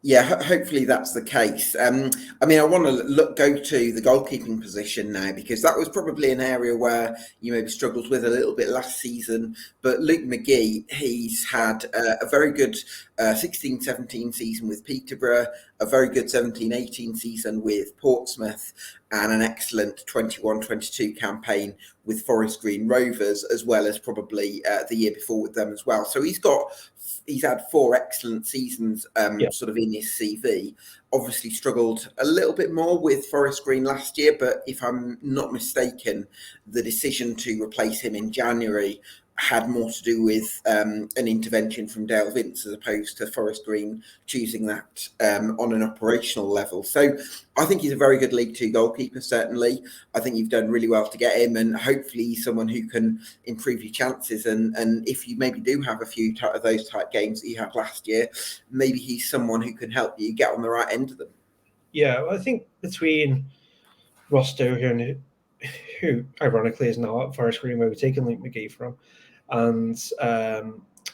Yeah, hopefully that's the case. I want to go to the goalkeeping position now, because that was probably an area where you maybe struggled with a little bit last season. But Luke McGee, he's had a very good 16-17 season with Peterborough, a very good 17-18 season with Portsmouth, and an excellent 21-22 campaign with Forest Green Rovers, as well as probably the year before with them as well. So he's had 4 excellent seasons sort of in his CV. Obviously struggled a little bit more with Forest Green last year, but if I'm not mistaken, the decision to replace him in January had more to do with an intervention from Dale Vince, as opposed to Forest Green choosing that on an operational level. So I think he's a very good League Two goalkeeper, certainly. I think you've done really well to get him, and hopefully he's someone who can improve your chances. And if you maybe do have a few of those type games that you had last year, maybe he's someone who can help you get on the right end of them. Yeah, I think between Bristow here, who ironically is now at Forest Green, where we've taken Luke McGee from, and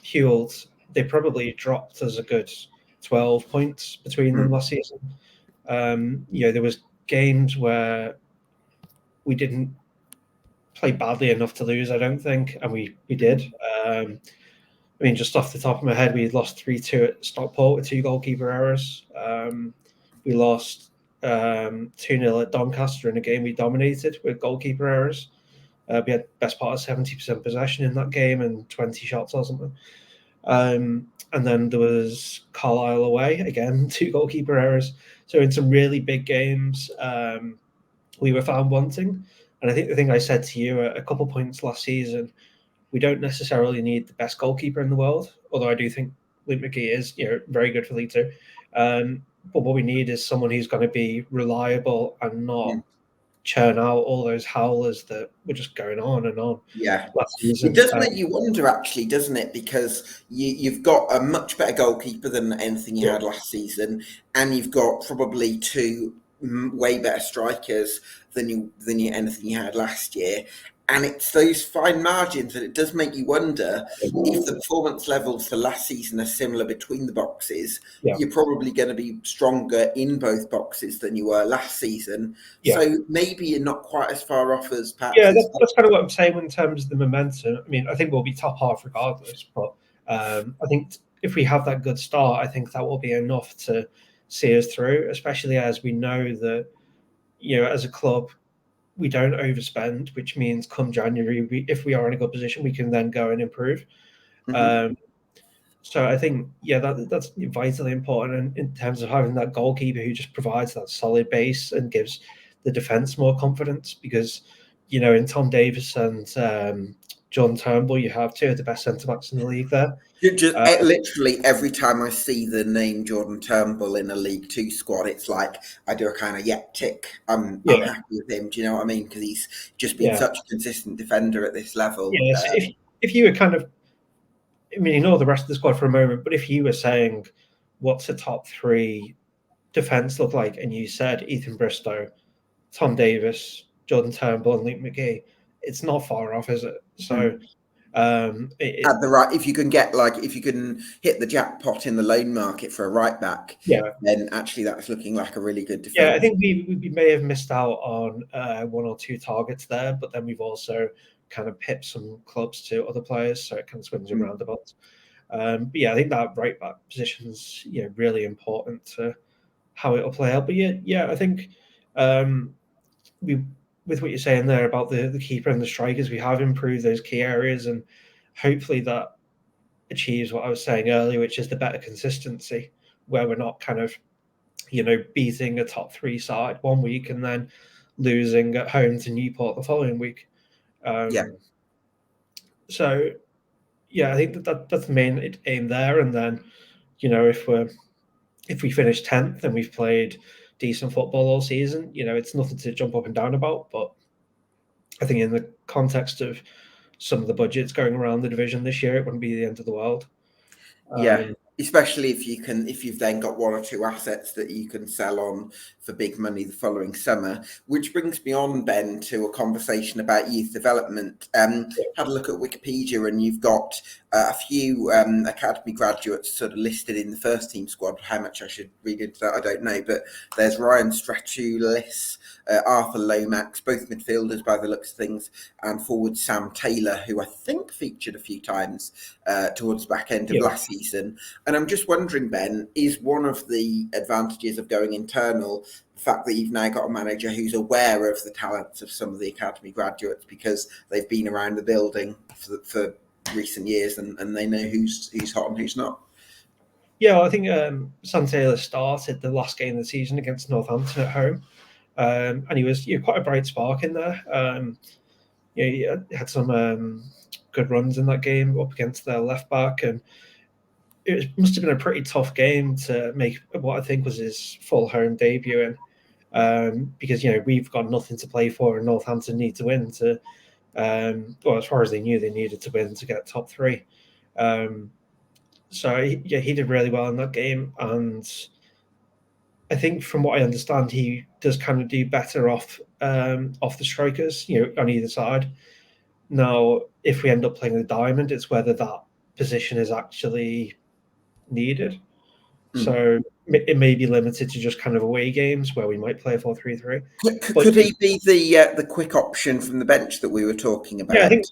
Hughes, they probably dropped us a good 12 points between them last season. There was games where we didn't play badly enough to lose, I don't think, and we did. Just off the top of my head, we lost 3-2 at Stockport with 2 goalkeeper errors. We lost 2-0 at Doncaster in a game we dominated with goalkeeper errors. We had best part of 70% possession in that game and 20 shots or something. And then there was Carlisle away, again, 2 goalkeeper errors. So in some really big games, we were found wanting. And I think the thing I said to you at a couple points last season, we don't necessarily need the best goalkeeper in the world, although I do think Luke McGee is very good for League Two. But what we need is someone who's going to be reliable and not churn out all those howlers that were just going on and on. Yeah, last season. It does make you wonder, actually, doesn't it? Because you've got a much better goalkeeper than anything you had last season, and you've got probably 2 way better strikers than anything you had last year. And it's those fine margins that it does make you wonder if the performance levels for last season are similar between the boxes. You're probably going to be stronger in both boxes than you were last season. So maybe you're not quite as far off as perhaps. Yeah, that's kind of what I'm saying in terms of the momentum. I think we'll be top half regardless, but I think if we have that good start, I think that will be enough to see us through, especially as we know that, as a club, we don't overspend, which means come January, if we are in a good position, we can then go and improve. So I think, that's vitally important in terms of having that goalkeeper who just provides that solid base and gives the defence more confidence, because, in Tom Davis and John Turnbull, you have 2 of the best centre-backs in the league there. Literally every time I see the name Jordan Turnbull in a League Two squad, it's like I do a kind of tick. I'm happy with him. Do you know what I mean? Because he's just been such a consistent defender at this level. Yeah, so if you were kind of, ignore the rest of the squad for a moment, but if you were saying what's a top 3 defence look like, and you said Ethan Bristow, Tom Davis, Jordan Turnbull, and Luke McGee, it's not far off, is it? So. At the right, if you can hit the jackpot in the loan market for a right back, then actually that's looking like a really good defense. Yeah, I think we may have missed out on 1 or 2 targets there, but then we've also kind of pipped some clubs to other players, so it kind of swings and roundabouts. But I think that right back position is really important to how it'll play out. But I think with what you're saying there about the keeper and the strikers, we have improved those key areas, and hopefully that achieves what I was saying earlier, which is the better consistency, where we're not kind of, beating a top 3 side one week and then losing at home to Newport the following week. So, I think that's the main aim there. And then, if we finish 10th and we've played decent football all season, it's nothing to jump up and down about. But I think in the context of some of the budgets going around the division this year, it wouldn't be the end of the world. Especially if you've then got 1 or 2 assets that you can sell on for big money the following summer. Which brings me on, Ben, to a conversation about youth development. Had a look at Wikipedia, and you've got a few academy graduates sort of listed in the first team squad. How much I should read into that, I don't know. But there's Ryan Stratulis, Arthur Lomax, both midfielders by the looks of things, and forward Sam Taylor, who I think featured a few times towards the back end of last season. And I'm just wondering, Ben, is one of the advantages of going internal the fact that you've now got a manager who's aware of the talents of some of the academy graduates because they've been around the building for recent years and they know who's hot and who's not? Yeah, I think Sam Taylor started the last game of the season against Northampton at home, and he was quite a bright spark in there. He had some good runs in that game up against their left back, and it must have been a pretty tough game to make what I think was his full home debut in, because we've got nothing to play for, and Northampton need to win to, as far as they knew, they needed to win to get top 3. So he did really well in that game, and I think from what I understand, he does kind of do better off the strikers, on either side. Now, if we end up playing the diamond, it's whether that position is actually needed. So it may be limited to just kind of away games where we might play a 4-3-3. Could he be the quick option from the bench that we were talking about? Yeah, I think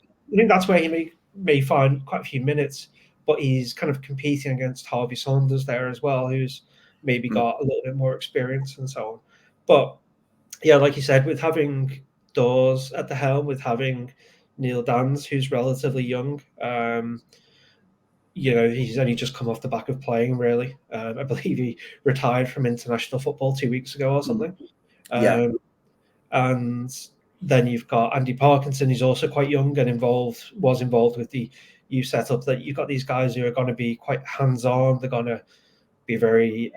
that's where he may find quite a few minutes, but he's kind of competing against Harvey Saunders there as well, who's maybe got a little bit more experience and so on. But yeah, like you said, with having Dawes at the helm, with having Neil Dans, who's relatively young, he's only just come off the back of playing, really. I believe he retired from international football 2 weeks ago or something. And then you've got Andy Parkinson, who's also quite young and was involved with the youth setup. That you've got these guys who are going to be quite hands-on. They're going to be very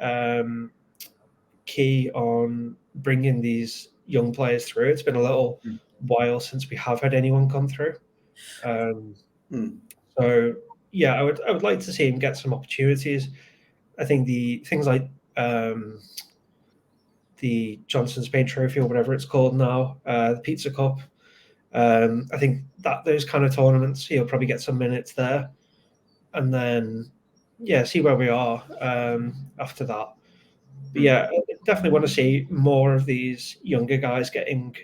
key on bringing these young players through. It's been a little while since we have had anyone come through. So yeah, I would like to see him get some opportunities. I think the things like the Johnson Spain Trophy or whatever it's called now, the Pizza Cup. I think that those kind of tournaments, he'll probably get some minutes there, and then see where we are after that. But I definitely want to see more of these younger guys getting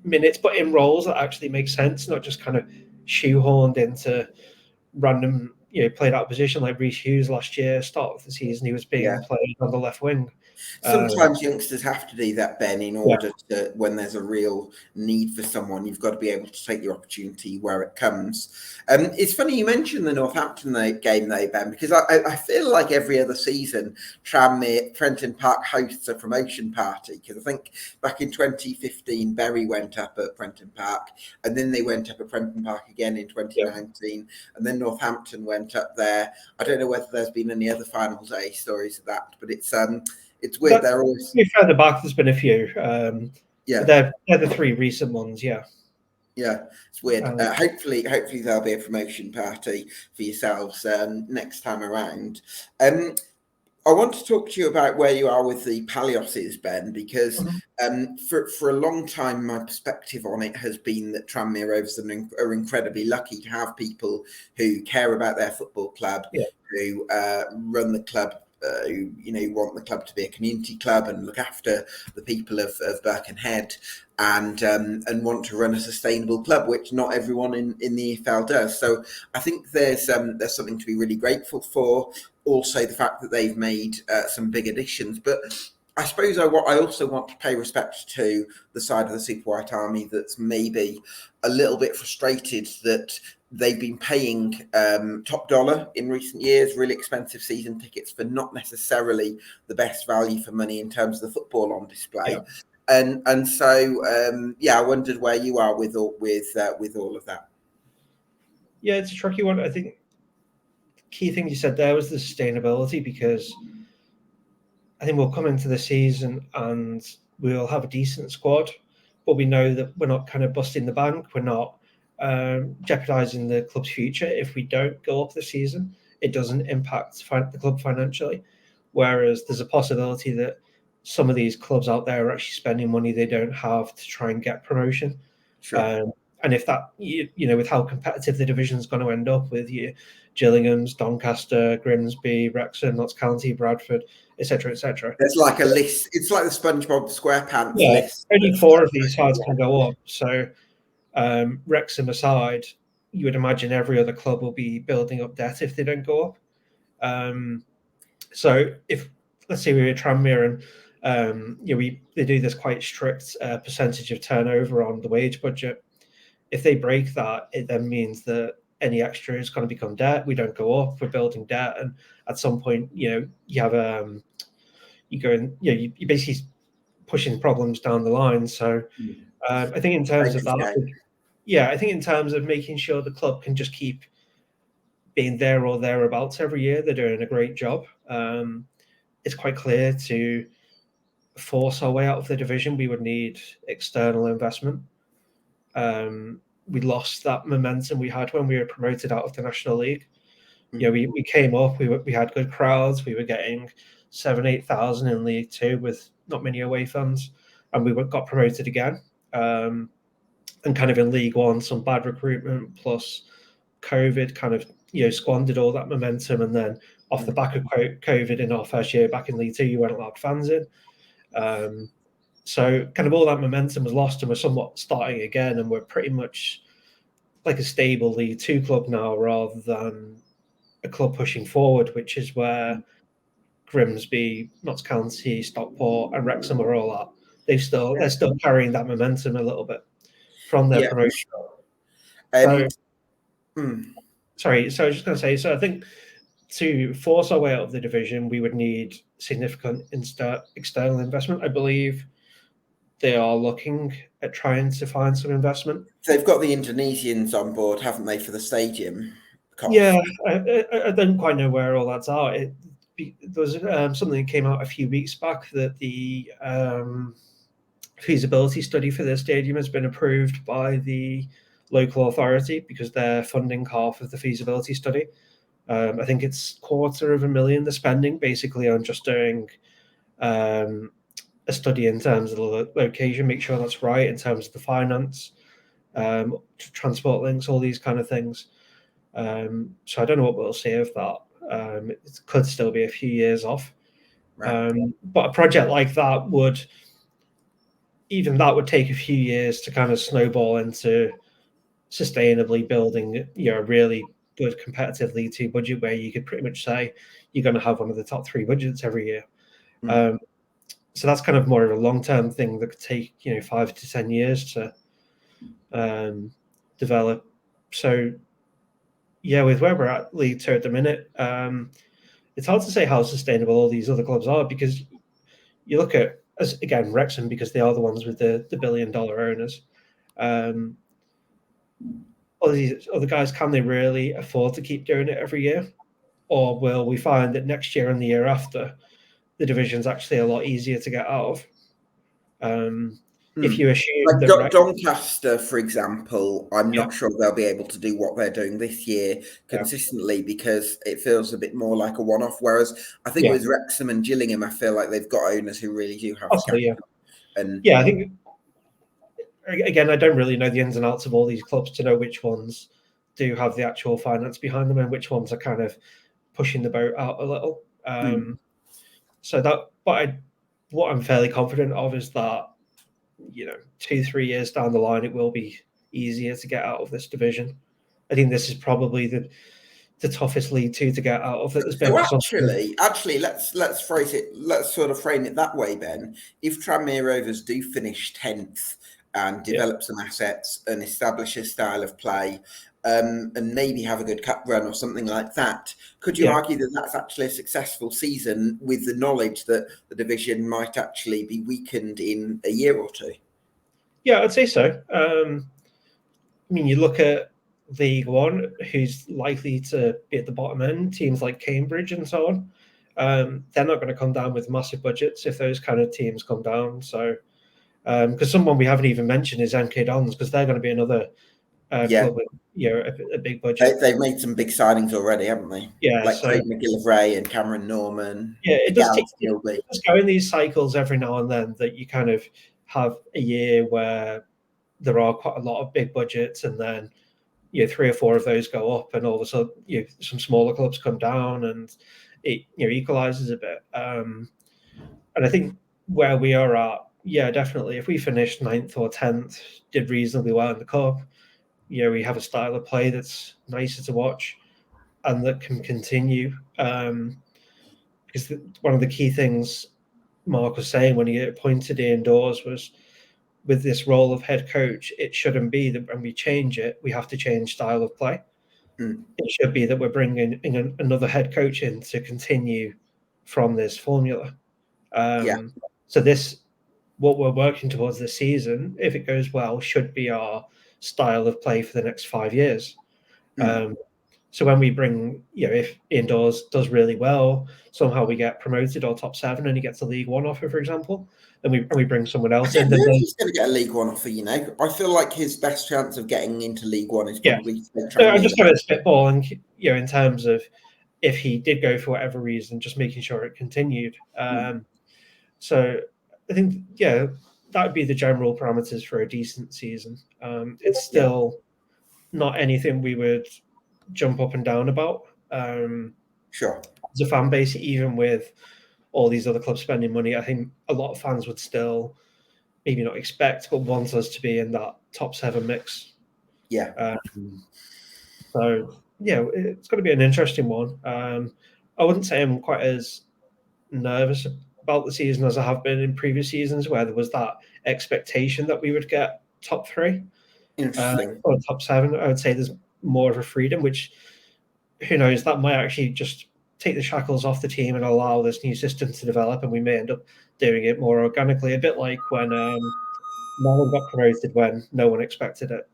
minutes, but in roles that actually make sense, not just kind of shoehorned into random, played out position like Reece Hughes last year. Start of the season, he was being played on the left wing. Sometimes youngsters have to do that, Ben, in order to, when there's a real need for someone, you've got to be able to take your opportunity where it comes. It's funny you mentioned the Northampton game, though, Ben, because I feel like every other season, Prenton Park hosts a promotion party, because I think back in 2015, Bury went up at Prenton Park, and then they went up at Prenton Park again in 2019, and then Northampton went up there. I don't know whether there's been any other final day stories of that, but it's weird. They're always further back. There's been a few. They're the 3 recent ones. Yeah, it's weird. Hopefully there'll be a promotion party for yourselves next time around. I want to talk to you about where you are with the Palioses, Ben, because for a long time, my perspective on it has been that Tranmere Rovers are incredibly lucky to have people who care about their football club, who run the club, who want the club to be a community club and look after the people of Birkenhead, and want to run a sustainable club, which not everyone in the EFL does. So I think there's something to be really grateful for. Also, the fact that they've made some big additions, but I suppose I also want to pay respect to the side of the Super White Army that's maybe a little bit frustrated that they've been paying top dollar in recent years, really expensive season tickets for not necessarily the best value for money in terms of the football on display. Yeah. And so I wondered where you are with all of that. Yeah, it's a tricky one. I think the key thing you said there was the sustainability, because I think we'll come into the season and we'll have a decent squad, but we know that we're not kind of busting the bank. We're not jeopardising the club's future if we don't go up the season. It doesn't impact the club financially. Whereas there's a possibility that some of these clubs out there are actually spending money they don't have to try and get promotion. Sure. And if that, with how competitive the division is going to end up with your Gillinghams, Doncaster, Grimsby, Wrexham, Notts County, Bradford, etc., etc. There's like a list. It's like the SpongeBob SquarePants list. Only 4 of these sides can go up. So Wrexham aside, you would imagine every other club will be building up debt if they don't go up. So if, let's say we were Tranmere and they do this quite strict percentage of turnover on the wage budget. If they break that, it then means that any extra is going to become debt. We don't go up. We're building debt, and at some point, you have you go and you're basically pushing problems down the line. So I think in terms of that, I think in terms of making sure the club can just keep being there or thereabouts every year, they're doing a great job. It's quite clear to force our way out of the division, we would need external investment. We lost that momentum we had when we were promoted out of the National League. We came up, we had good crowds, we were getting 7,000-8,000 in League Two with not many away fans, and we got promoted again. And kind of in League One, some bad recruitment plus COVID kind of squandered all that momentum, and then off the back of COVID in our first year back in League Two, you weren't allowed fans in. So kind of all that momentum was lost, and we're somewhat starting again, and we're pretty much like a stable League Two club now rather than a club pushing forward, which is where Grimsby, Notts County, Stockport and Wrexham are all at. They're still carrying that momentum a little bit from their promotion. Sorry, so I was just going to say, so I think to force our way out of the division, we would need significant external investment. I believe they are looking at trying to find some investment. They've got the Indonesians on board, haven't they, for the stadium cost? Yeah, I don't quite know where all that's at. There was something that came out a few weeks back that the feasibility study for their stadium has been approved by the local authority because they're funding half of the feasibility study. I think it's $250,000 they're spending basically on just doing a study in terms of the location, make sure that's right in terms of the finance, transport links, all these kind of things. So I don't know what we'll see of that. It could still be a few years off. Right. But a project like that would take a few years to kind of snowball into sustainably building a really good competitive League Two budget where you could pretty much say you're going to have one of the top 3 budgets every year. So that's kind of more of a long-term thing that could take 5 to 10 years to develop. So with where we're at League Two at the minute, it's hard to say how sustainable all these other clubs are, because you look at, as again, Wrexham, because they are the ones with the $1 billion owners. All these other guys, can they really afford to keep doing it every year? Or will we find that next year and the year after, the division's actually a lot easier to get out of? If you assume like that Doncaster, for example, I'm not sure they'll be able to do what they're doing this year consistently because it feels a bit more like a one-off. Whereas I think with Wrexham and Gillingham, I feel like they've got owners who really do have capital. I think, again, I don't really know the ins and outs of all these clubs to know which ones do have the actual finance behind them and which ones are kind of pushing the boat out a little. So that, but what I'm fairly confident of is that 2-3 years down the line, it will be easier to get out of this division. I think this is probably the toughest League Two to get out of that there's been. So actually, let's phrase it. Let's sort of frame it that way, Ben. If Tranmere Rovers do finish 10th and develop some assets and establish a style of play, and maybe have a good cup run or something like that, could you argue that that's actually a successful season with the knowledge that the division might actually be weakened in a year or two? Yeah, I'd say so. I mean, you look at League One, who's likely to be at the bottom end, teams like Cambridge and so on. They're not going to come down with massive budgets if those kind of teams come down. So, because someone we haven't even mentioned is MK Dons, because they're going to be another club with a big budget. They've made some big signings already, haven't they? Yeah, like Craig McGillivray and Cameron Norman. Yeah, it does go in these cycles every now and then that you kind of have a year where there are quite a lot of big budgets, and then 3 or 4 of those go up, and all of a sudden some smaller clubs come down, and it equalizes a bit. And I think where we are at, definitely, if we finished 9th or 10th, did reasonably well in the cup, we have a style of play that's nicer to watch and that can continue. Because one of the key things Mark was saying when he appointed Ian Dawes was, with this role of head coach, it shouldn't be that when we change it, we have to change style of play. It should be that we're bringing in another head coach in to continue from this formula. So what we're working towards this season, if it goes well, should be our style of play for the next 5 years. So when we bring, if Ian Dawes does really well, somehow we get promoted or top 7 and he gets a League One offer, for example, then we bring someone else in. He's going to get a League One offer, I feel like his best chance of getting into League One is probably... So I'm just going to spitball, and in terms of if he did go for whatever reason, just making sure it continued. So I think, that would be the general parameters for a decent season. It's still not anything we would jump up and down about. Sure. As a fan base, even with all these other clubs spending money, I think a lot of fans would still maybe not expect, but want us to be in that top 7 mix. So it's going to be an interesting one. I wouldn't say I'm quite as nervous about the season as I have been in previous seasons, where there was that expectation that we would get top 3 or top 7. I would say there's more of a freedom, which, who knows, that might actually just take the shackles off the team and allow this new system to develop, and we may end up doing it more organically, a bit like when Mellon got promoted when no one expected it.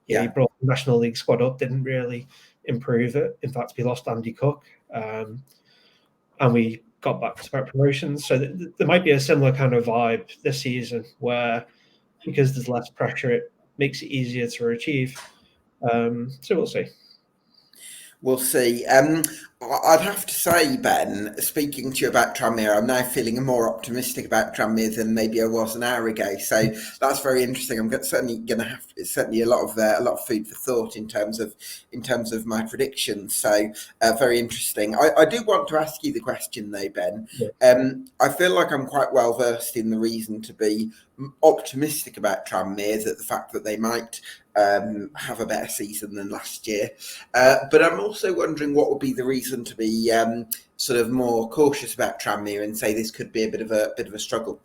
He brought the National League squad up, didn't really improve it. In fact, we lost Andy Cook, and we got back-to-back promotions. So there might be a similar kind of vibe this season, where because there's less pressure, it makes it easier to achieve. So we'll see. We'll see. I'd have to say, Ben, speaking to you about Tranmere, I'm now feeling more optimistic about Tranmere than maybe I was an hour ago. So that's very interesting. I'm certainly going to have certainly a lot of food for thought in terms of my predictions. So very interesting. I do want to ask you the question though, Ben. I feel like I'm quite well versed in the reason to be optimistic about Tranmere, that the fact that they might have a better season than last year, but I'm also wondering what would be the reason to be sort of more cautious about Tranmere and say this could be a bit of a struggle.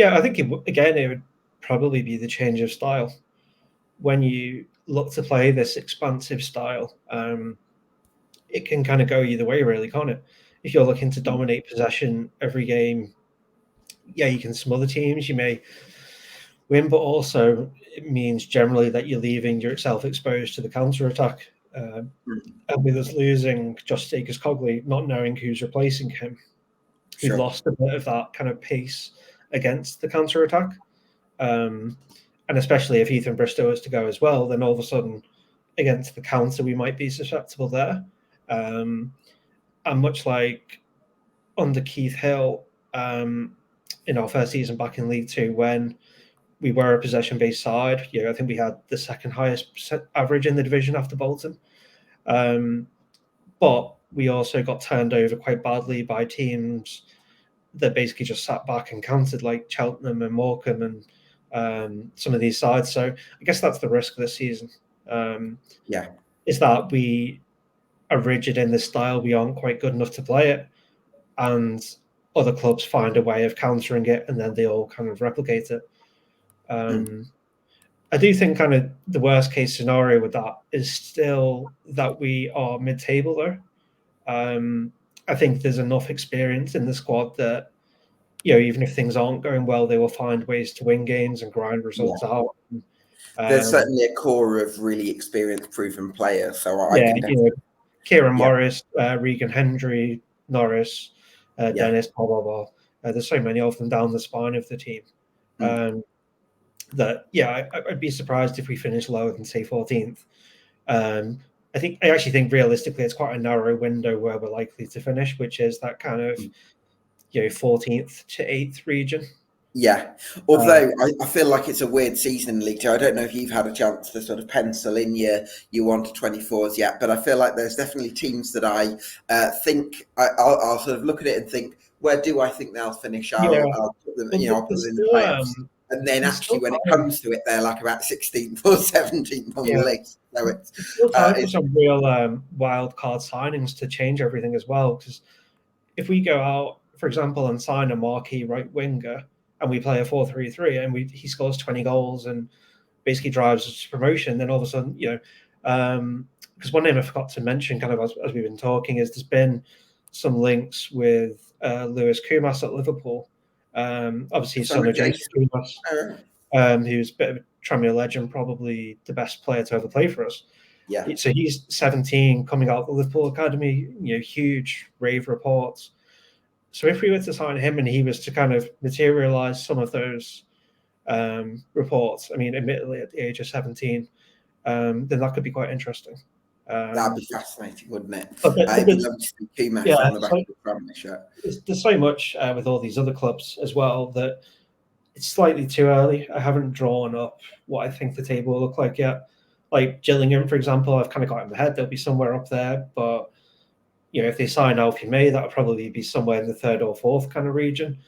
I think it would probably be the change of style. When you look to play this expansive style, it can kind of go either way, really, can't it? If you're looking to dominate possession every game, you can smother teams, you may win, but also it means generally that you're leaving yourself exposed to the counter-attack. And with us losing Just Takers Cogley, not knowing who's replacing him, we've lost a bit of that kind of pace against the counter-attack. And especially if Ethan Bristow is to go as well, then all of a sudden against the counter, we might be susceptible there. And much like under Keith Hill in our first season back in League Two, when we were a possession-based side, I think we had the second highest average in the division after Bolton. But we also got turned over quite badly by teams that basically just sat back and countered, like Cheltenham and Morecambe and some of these sides. So I guess that's the risk of this season. Is that we are rigid in this style. We aren't quite good enough to play it. And other clubs find a way of countering it, and then they all kind of replicate it. I do think kind of the worst case scenario with that is still that we are mid-table though. I think there's enough experience in the squad that, even if things aren't going well, they will find ways to win games and grind results out. There's certainly a core of really experienced, proven players. So I can definitely... Kieran Morris, Regan Hendry, Norris, Dennis, blah, blah, blah. There's so many of them down the spine of the team. I'd be surprised if we finish lower than, say, 14th. I actually think realistically it's quite a narrow window where we're likely to finish, which is that kind of 14th to 8th region. Yeah, although I feel like it's a weird season in League Two. I don't know if you've had a chance to sort of pencil in your 1-24s yet, but I feel like there's definitely teams that I think I'll sort of look at it and think, where do I think they'll finish? I'll put them, I'll put them in the playoffs. And then actually, when it comes to it, they're like about 16th or 17th on the list. So it's still time for some real wild card signings to change everything as well. Because if we go out, for example, and sign a marquee right winger, and we play a 4-3-3, and he scores 20 goals and basically drives us to promotion, then all of a sudden, because one name I forgot to mention, kind of as we've been talking, is there's been some links with Lewis Kumas at Liverpool. Obviously, son of Jason Kumas, who's a bit of a Tranmere legend, probably the best player to ever play for us. Yeah. So he's 17, coming out of the Liverpool Academy. Huge rave reports. So if we were to sign him and he was to kind of materialize some of those reports, I mean, admittedly at the age of 17, then that could be quite interesting. That'd be fascinating, wouldn't it? It'd be lovely to see Kumas on the back of the Tranmere shirt. There's so much with all these other clubs as well that it's slightly too early. I haven't drawn up what I think the table will look like yet. Like Gillingham, for example, I've kind of got in my head they'll be somewhere up there, but if they sign Alfie May, that would probably be somewhere in the 3rd or 4th kind of region.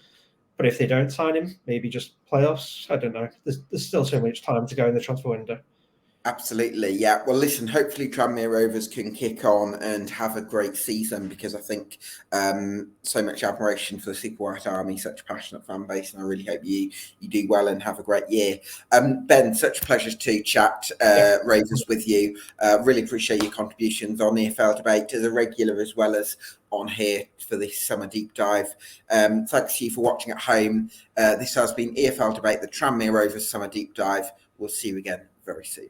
But if they don't sign him, maybe just playoffs. I don't know. There's still so much time to go in the transfer window. Absolutely, yeah. Well, listen, hopefully Tranmere Rovers can kick on and have a great season, because I think so much admiration for the Super White Army, such a passionate fan base, and I really hope you do well and have a great year. Ben, such a pleasure to chat Rovers with you. Really appreciate your contributions on the EFL debate as a regular, as well as on here for this summer deep dive. Thanks to you for watching at home. This has been EFL Debate, the Tranmere Rovers summer deep dive. We'll see you again very soon.